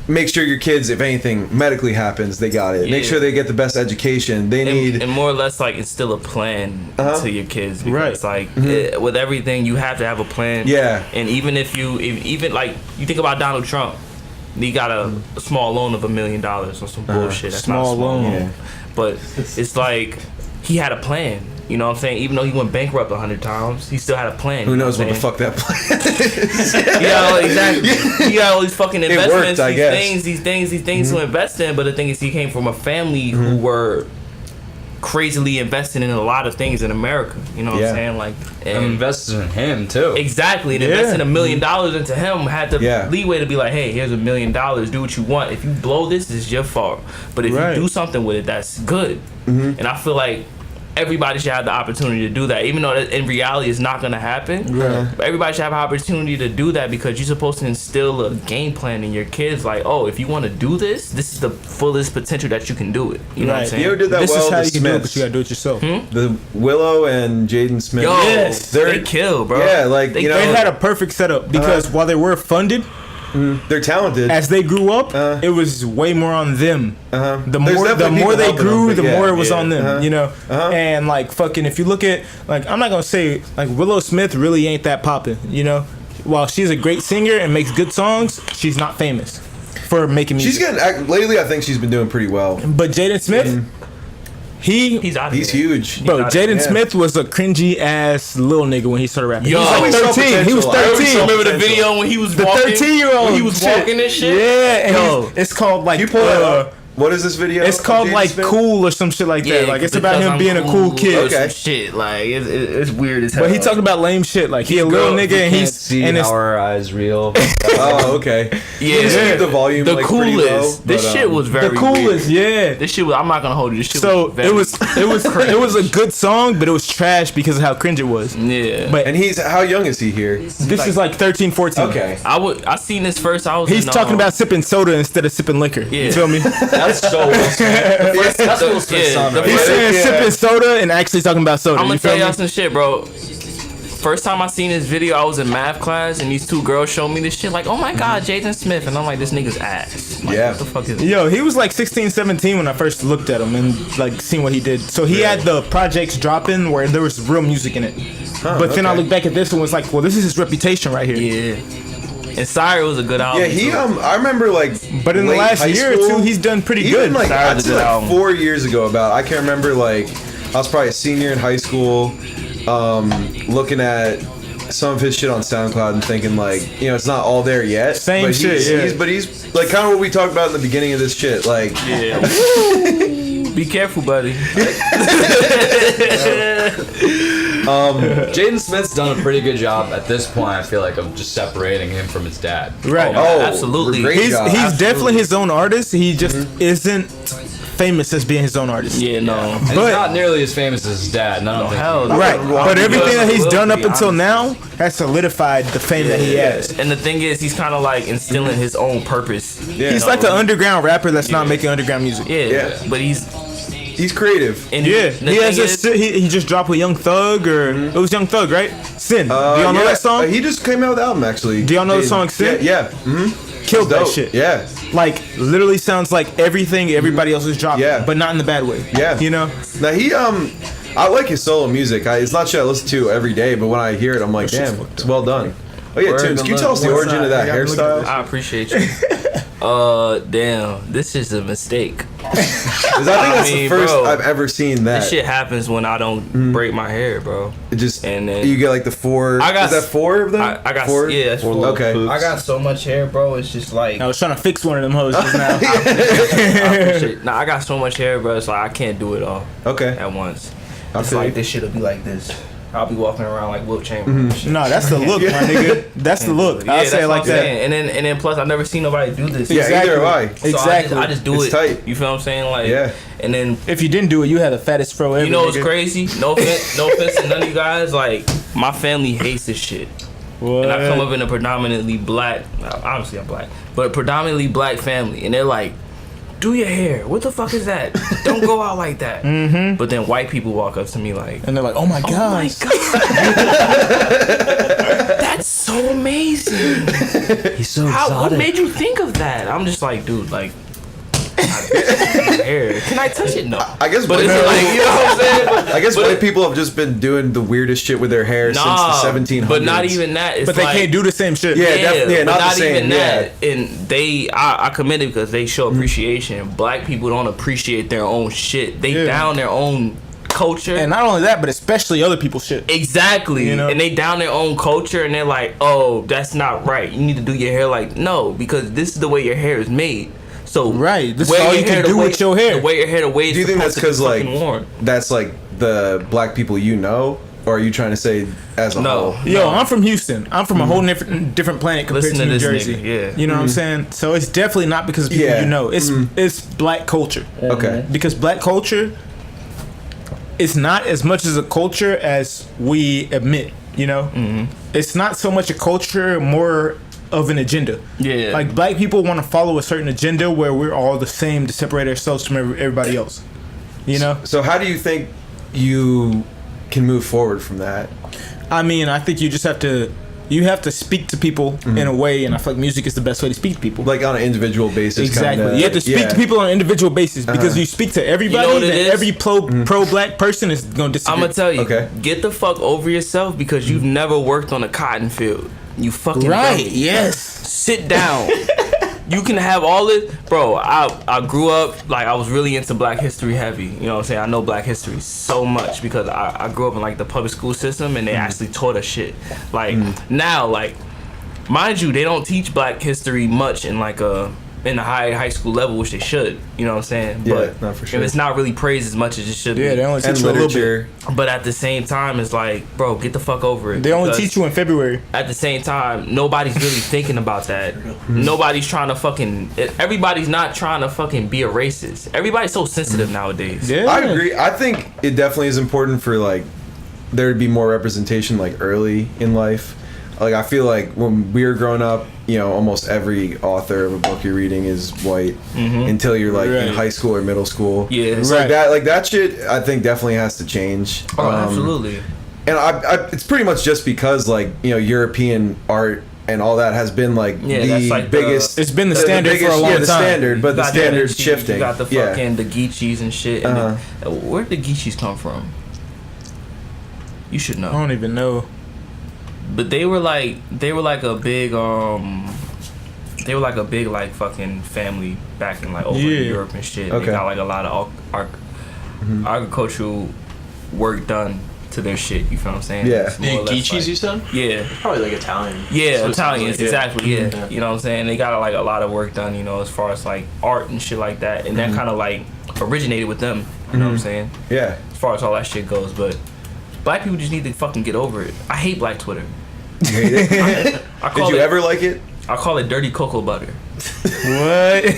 make sure your kids, if anything medically happens, they got it. Make sure they get the best education they need, and more or less like instill a plan to your kids. Because it's like with everything, you have to have a plan. Yeah. And even if even like you think about Donald Trump, he got a small loan of $1 million or some bullshit. That's not a small loan. But it's like he had a plan. You know what I'm saying? Even though he went bankrupt 100 times, he still had a plan. Who knows what the fuck that plan is? Exactly. He got all these fucking investments, worked, these things to invest in. But the thing is, he came from a family who were crazily investing in a lot of things in America. You know what I'm saying? Like, and invested in him too. Exactly. And investing $1 million into him had the leeway to be like, hey, here's $1 million. Do what you want. If you blow this, it's your fault. But if you do something with it, that's good. And I feel like everybody should have the opportunity to do that, even though in reality it's not going to happen. But everybody should have an opportunity to do that because you're supposed to instill a game plan in your kids. Like, oh, if you want to do this, this is the fullest potential that you can do it. You know what I'm saying? You did that this well. Is how the you can do it, but you got to do it yourself. The Willow and Jaden Smith. Yo, they kill, bro. Yeah, like they had a perfect setup because while they were funded. They're talented. As they grew up, it was way more on them. The more they grew, the more it was on them. You know, and like fucking, if you look at like, I'm not gonna say like Willow Smith really ain't that poppin'. You know, while she's a great singer and makes good songs, she's not famous for making music. She's getting lately. I think she's been doing pretty well. But Jaden Smith. He's huge. Bro, Jaden Smith was a cringy ass little nigga when he started rapping. Yo, he was like 13. He was 13. Remember the video when he was walking? 13-year-old. When he was walking this shit? Yeah, and it's called like you pull it up. What is this video? It's called like Smith? Cool or some shit like that. Like it's about him being a cool kid. Okay. Shit, like it's weird as hell. But he talking about lame shit. Like he a little nigga and he's see and how our eyes real. Oh, okay. Yeah, keep the volume the like coolest. pretty low, This shit was very the coolest. weird. Yeah, this shit was. I'm not gonna hold you. This shit so was very it was a good song, but it was trash because of how cringe it was. Yeah. But and he's how young is he here? This is like 13, 14. Okay. I seen this first. He's talking about sipping soda instead of sipping liquor. Yeah. You feel me? That's so. That's Will Smith's son, right? He's saying sipping soda and actually talking about soda. I'm gonna tell y'all some shit, bro. First time I seen this video, I was in math class and these two girls showed me this shit. Like, oh my god, Jaden Smith, and I'm like, this nigga's ass. Like, what the fuck is? Yo, he was like 16, 17 when I first looked at him and like seen what he did. So he had the projects dropping where there was real music in it. But then I look back at this and was like, well, this is his reputation right here. Yeah. And Sire was a good album. Yeah, he I remember like. But in the last year or two, he's done pretty good. Like Sire's I'd say like 4 years ago, I can't remember. Like I was probably a senior in high school, looking at some of his shit on SoundCloud and thinking like, it's not all there yet. Same but shit, he's like kind of what we talked about in the beginning of this shit. Like, Yeah. Be careful, buddy. Jaden Smith's done a pretty good job at this point. I feel like of just separating him from his dad. Right. Absolutely. great He's job. definitely his own artist. He just isn't famous as being his own artist. Yeah, no. And he's But- not nearly as famous as his dad. And I don't think Hell, Right, but everything that he's done up Be until honest. now has solidified the fame that he has. And the thing is, he's kind of like instilling his own purpose. Yeah. He's like an underground rapper that's not making underground music. Yeah, but he's creative. and Yeah, the he has thing this. is- He just dropped with Young Thug, or it was Young Thug, right? Sin. Do y'all know that song? He just came out with the album actually. Do y'all know the song Sin? Yeah. Killed that Dope. shit. Yeah. Like literally sounds like everything everybody else is dropping. Yeah. But not in the bad way. Yeah. You know. Now I like his solo music. It's not shit I listen to every day, but when I hear it, I'm like, shit's damn, fucked it's well done. Oh yeah, Word Tunes, can you on tell us the the origin of that side. Yeah, I'm looking at hairstyle? I appreciate you. Damn, this is a mistake. 'Cause I think that's the first bro, I've ever seen that. This shit happens when I don't braid my hair, bro. It just And then- you get like the four. I got- is that four of them? I got four. yeah, that's four. Okay. I got so much hair, bro. It's just like I was trying to fix one of them hoes just now. Nah, I got so much hair, bro. It's like I can't do it all Okay. at once. I it's feel like you. this shit'll be like this. I'll be walking around like Wilt Chamberlain. and shit. No, that's the look, my nigga. That's the look. Yeah, I'll that's say it what like I'm that. saying. And then plus I've never seen nobody do this. Yeah, Exactly. either have I. So Exactly. I just do It's it. tight. You feel what I'm saying? Like Yeah. And then If you didn't do it, you had the fattest fro ever. you know what's nigga. crazy? No offense to none of you guys. Like my family hates this shit. What? And I come up in a predominantly black, obviously I'm black, but a predominantly black family, and they're like, "Do your hair. What the fuck is that? Don't go out like that." Mm-hmm. But then white people walk up to me like, And they're like, "Oh my "Oh god." my god, that's so amazing. he's so What exotic. made you think of that?" I'm just like, dude, like. My hair. Can I touch it? No. I guess, But white it's people, like, you know what I'm saying? But, I guess but white people have just been doing the weirdest shit with their hair since the 1700s. But not even that. It's But they like, can't do the same shit. Yeah, definitely. Yeah, but not the not same, even yeah. that. And I commend it because they show appreciation. Black people don't appreciate their own shit. They Yeah. down their own culture. And not only that, but especially other people's shit. Exactly. You know? And they down their own culture and they're like, oh, that's not right. You need to do your hair like, no, because this is the way your hair is made. So Right. This is wear all your you can hair the do way- with your hair. The way your hair, the way Do you it's think that's supposed because to be like fucking worn. that's like the black people you know, or are you trying to say as a No. whole? Yo, I'm from Houston. I'm from a whole different planet compared Listen to to New this Jersey. nigga, yeah. You know what I'm saying? So it's definitely not because of people Yeah. you know. It's black culture. Okay. Because black culture is not as much as a culture as we admit. You know, it's not so much a culture, more of an agenda. Yeah. Like black people want to follow a certain agenda where we're all the same to separate ourselves from everybody else. You know. So how do you think you can move forward from that? I mean, I think you just have to speak to people in a way, and I feel like music is the best way to speak to people. Like on an individual basis? Exactly. Kinda, You have to speak to people on an individual basis because you speak to everybody, You know what it then is? every pro black person is gonna disagree. I'm gonna tell you, Okay. get the fuck over yourself because you've never worked on a cotton field. You fucking Right? dummy. Yes. Sit down. You can have all this, bro. I grew up like I was really into Black History heavy. You know what I'm saying? I know Black History so much because I grew up in like the public school system and they actually taught us shit. Like now, like mind you, they don't teach Black History much in like in the high school level, which they should. You know what I'm saying? Yeah, But no, for sure. if it's not really praised as much as it should Yeah, be. they only And teach you a little bit. literature. But at the same time, it's like, bro, get the fuck over it. They only because teach you in February. At the same time, nobody's really thinking about that. Nobody's trying to fucking. Everybody's not trying to fucking be a racist. Everybody's so sensitive nowadays. Yeah, I agree. I think it definitely is important for like there to be more representation like early in life. Like I feel like when we were growing up, you know, almost every author of a book you're reading is white until you're like in Right. high school or middle school. Yeah. so Right. like that shit I think definitely has to change. Oh, absolutely. And I it's pretty much just because like you know European art and all that has been like Yeah, the that's like the- biggest. It's been the standard for a long yeah, the time. standard, but You the got standard's the- shifting. You got the yeah. fucking the Geechees and shit. And Uh-huh. where'd the Geechees come from? You should I know. don't even know. But they were like a big they were like a big like fucking family back in like over Yeah. in Europe and shit. Okay. They got like a lot of agricultural work done to their shit. You feel what I'm saying? Yeah. It's more or less Geechees, like- you said? Yeah. Probably like Italian. Yeah, So it sounds Italians, like, exactly. Yeah. Yeah. You know what I'm saying? They got like a lot of work done, you know, as far as like art and shit like that, and that kind of like originated with them. You know what I'm saying? Yeah. As far as all that shit goes, but black people just need to fucking get over it. I hate black Twitter. You hate it? I call Did you it, ever like it? I call it dirty cocoa butter. What?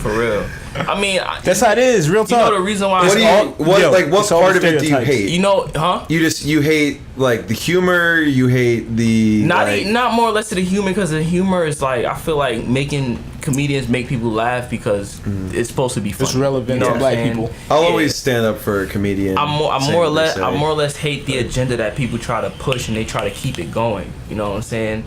For real. I mean, That's how it is. Real you talk. know the reason why What do you? What yo, like? What it's all part of it do you stereotypes. hate? you know, huh? You hate like the humor. You hate the Not more or less to the humor, because the humor is like, I feel like making comedians make people laugh because it's supposed to be funny. It's relevant You know to what black I'm saying? people. I'll Yeah. always stand up for a comedian. I more saying or what less they I say. more or less hate the agenda that people try to push, and they try to keep it going. You know what I'm saying?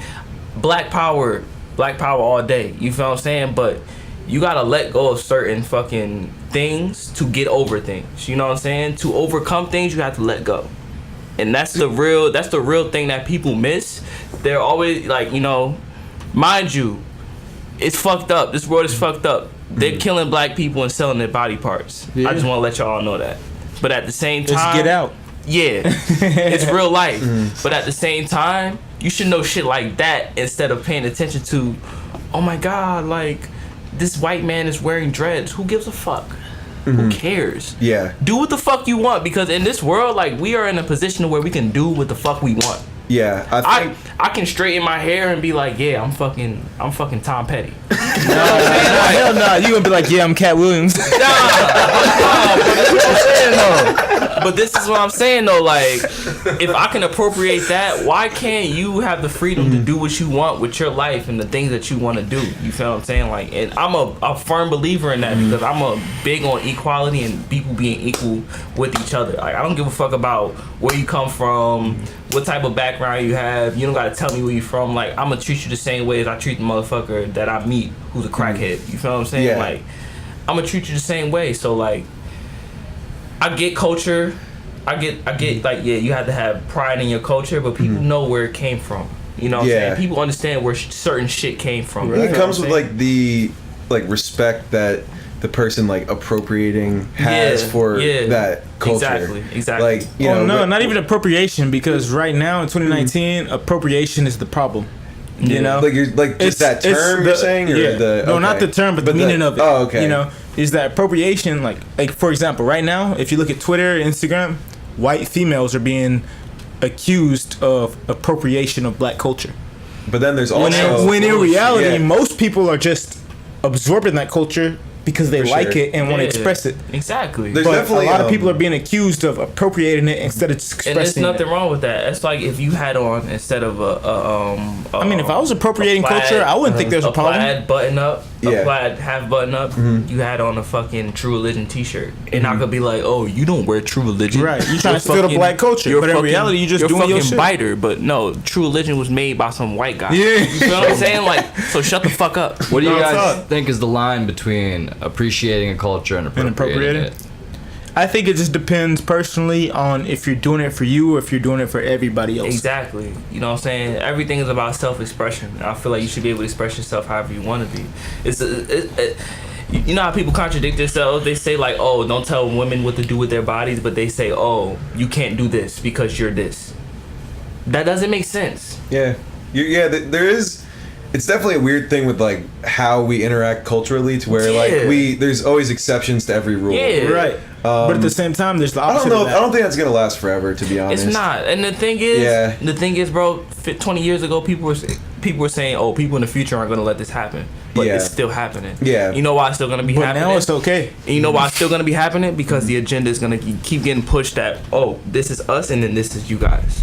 Black power all day. You feel what I'm saying? But you gotta let go of certain fucking things to get over things. You know what I'm saying? To overcome things, you have to let go. And that's the real thing that people miss. They're always like, you know, mind you, it's fucked up. This world is fucked up. They're killing black people and selling their body parts. Yeah. I just want to let y'all know that. But at the same time, Let's get out. yeah, it's real life. But at the same time, you should know shit like that instead of paying attention to, oh my god, like this white man is wearing dreads. Who gives a fuck? Who cares? Yeah. Do what the fuck you want, because in this world, like, we are in a position where we can do what the fuck we want. Yeah. I think. I can straighten my hair and be like, yeah, I'm fucking Tom Petty. Hell no. You gonna be like, yeah, I'm Cat Williams. But this is what I'm saying though, like, if I can appropriate that, why can't you have the freedom to do what you want with your life and the things that you want to do? You feel what I'm saying? Like, and I'm a firm believer in that, because I'm a big on equality and people being equal with each other. Like, I don't give a fuck about where you come from, what type of background you have. You don't gotta tell me where you from. Like, I'm gonna treat you the same way as I treat the motherfucker that I meet who's a crackhead. You feel what I'm saying? Yeah. Like, I'm gonna treat you the same way. So like, I get culture. I get like, yeah, you have to have pride in your culture, but people know where it came from. You know what I'm Yeah. saying? People understand where certain shit came from. I think You it know comes what with I'm like the respect that the person like appropriating has for that culture. Exactly. Like, you Oh know, no, but- not even appropriation, because right now in 2019, appropriation is the problem. You know, like you're like just that term you're saying, or no, not the term, but the meaning of it. Oh, okay. You know, is that appropriation? Like for example, right now, if you look at Twitter, Instagram, white females are being accused of appropriation of black culture. But then there's also When in reality, yeah. most people are just absorbing that culture because they For like sure. it and want to express it. Exactly. There's But definitely a lot of um, people are being accused of appropriating it instead of just And there's expressing nothing it. wrong with that. It's like if you had on, instead of I mean, if I was appropriating a plaid- culture, I wouldn't think there's a problem. plaid button up, Yeah. a plaid half button up, you had on a fucking True Religion t-shirt. And I could be like, oh, you don't wear True Religion. Right, you trying to steal the fucking- black culture, you're but in fucking- reality, you just you're doing fucking your shit. biter. But no, True Religion was made by some white guy. Yeah. You feel what I'm saying? Like, so shut the fuck up. What do you No, it's guys not. think is the line between appreciating a culture and appropriating appropriating? it? I think it just depends personally on if you're doing it for you or if you're doing it for everybody else. Exactly. You know what I'm saying? Everything is about self-expression. I feel like you should be able to express yourself however you want to be. You know how people contradict themselves? They say like, oh, don't tell women what to do with their bodies, but they say, oh, you can't do this because you're this. That doesn't make sense. Yeah, there is. It's definitely a weird thing with like how we interact culturally, to where like there's always exceptions to every rule. Yeah. Right. But at the same time, there's the I opposite don't know. of I that. don't think that's gonna last forever, to be honest. It's not. And the thing is, bro, 20 years ago, people were saying, oh, people in the future aren't going to let this happen. But Yeah. it's still happening. Yeah. You know why it's still going to be But happening? now it's okay. And you know why it's still going to be happening? Because the agenda is going to keep getting pushed that, oh, this is us and then this is you guys.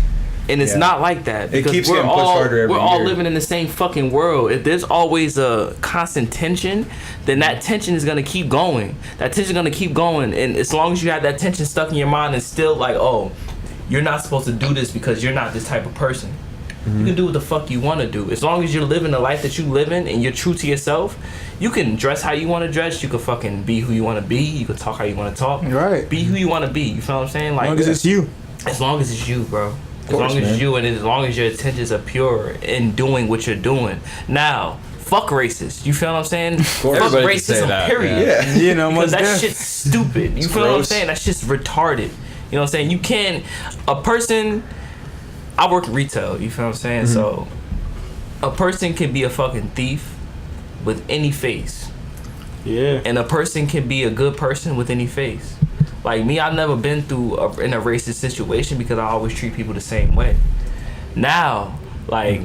And it's Yeah. not like that. It Because keeps we're getting pushed all, harder every we're all year. living in the same fucking world. If there's always a constant tension, then that tension is going to keep going. That tension is going to keep going. And as long as you have that tension stuck in your mind and still like, oh, you're not supposed to do this because you're not this type of person. You can do what the fuck you want to do. As long as you're living the life that you live in and you're true to yourself, you can dress how you want to dress. You can fucking be who you want to be. You can talk how you want to talk. Right. Be who you want to be. You feel what I'm saying? Like, As long as it's you. as long as it's you, bro. As course, long as man. it's you and as long as your intentions are pure in doing what you're doing. Now, fuck racist. You feel what I'm saying? Fuck Everybody can say racism, that, period. Yeah. You know, Because most that definitely. shit's stupid. You feel what I'm gross. saying? That shit's retarded. You know what I'm saying? You can't, a person, I work in retail, you feel what I'm saying? So a person can be a fucking thief with any face. Yeah. And a person can be a good person with any face. Like me, I've never been through in a racist situation because I always treat people the same way. Now, like,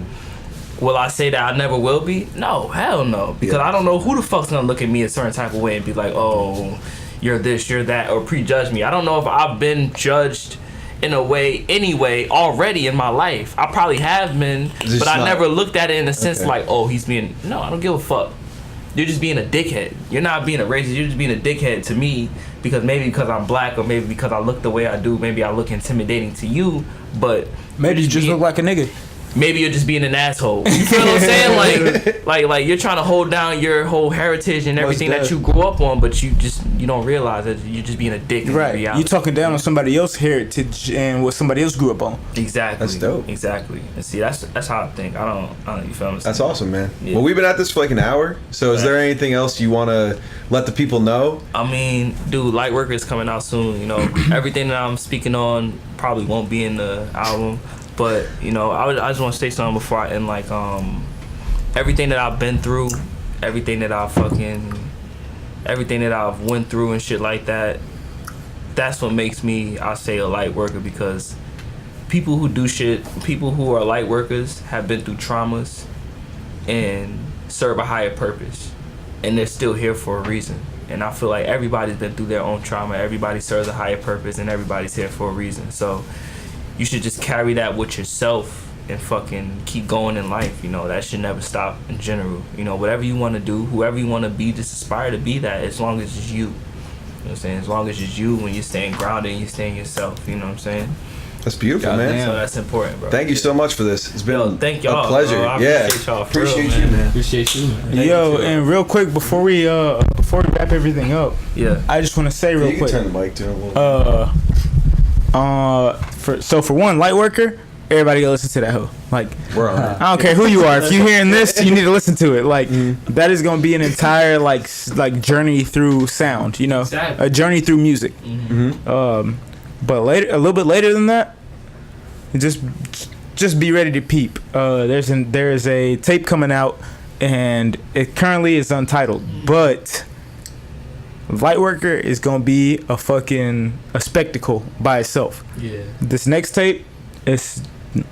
will I say that I never will be? No, hell no. Because I don't know who the fuck's gonna look at me a certain type of way and be like, oh, you're this, you're that, or prejudge me. I don't know if I've been judged in a way anyway already in my life. I probably have been, but I never looked at it in a sense like, oh, he's being, no, I don't give a fuck. You're just being a dickhead. You're not being a racist, you're just being a dickhead to me because I'm black, or maybe because I look the way I do, maybe I look intimidating to you, but maybe you just look like a nigga. Maybe you're just being an asshole. You feel what I'm saying? Like you're trying to hold down your whole heritage and everything that you grew up on, but you don't realize that you're just being a dick. Right. You're talking down on somebody else's heritage and what somebody else grew up on. Exactly. That's dope. Exactly. And see, that's how I think. I don't. You feel what I'm saying? That's awesome, man. Yeah. Well, we've been at this for like an hour. So is there anything else you want to let the people know? I mean, dude, Lightworker is coming out soon. You know, everything that I'm speaking on probably won't be in the album. But, you know, I just want to say something before I end, like, everything that I've been through, everything that I've went through and shit like that, that's what makes me, I say, a light worker, because people who do shit, people who are light workers have been through traumas and serve a higher purpose, and they're still here for a reason. And I feel like everybody's been through their own trauma, everybody serves a higher purpose, and everybody's here for a reason. So you should just carry that with yourself and fucking keep going in life. You know, that should never stop in general. You know, whatever you want to do, whoever you want to be, just aspire to be that, as long as it's you. You know what I'm saying? As long as it's you, when you're staying grounded and you're staying yourself. You know what I'm saying? That's beautiful, man. So that's important, bro. Thank you so much for this. It's been thank y'all, a pleasure. Bro. I appreciate y'all. Appreciate real, you, man. Appreciate you, man. Yo, and real quick before we wrap everything up, I just want to say real quick. Turn the mic to him a little for one, Lightworker, everybody go listen to that hoe. Like, we're on it. I don't care who you are. If you're hearing this, you need to listen to it. Like, that is gonna be an entire like journey through sound. You know, a journey through music. But later, a little bit later than that, just be ready to peep. There's a tape coming out, and it currently is untitled, but Lightworker is gonna be a spectacle by itself. Yeah. This next tape is,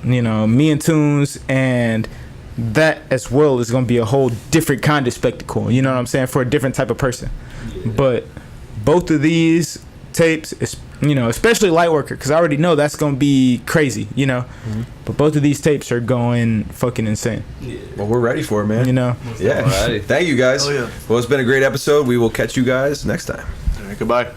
you know, me and Tunez, and that as well is gonna be a whole different kind of spectacle. You know what I'm saying? For a different type of person. Yeah. But both of these tapes, you know, especially Lightworker, because I already know that's gonna be crazy. You know, but both of these tapes are going fucking insane. Yeah. Well, we're ready for it, man. You know. Yeah. Thank you guys. Oh, yeah. Well, it's been a great episode. We will catch you guys next time. All right, goodbye.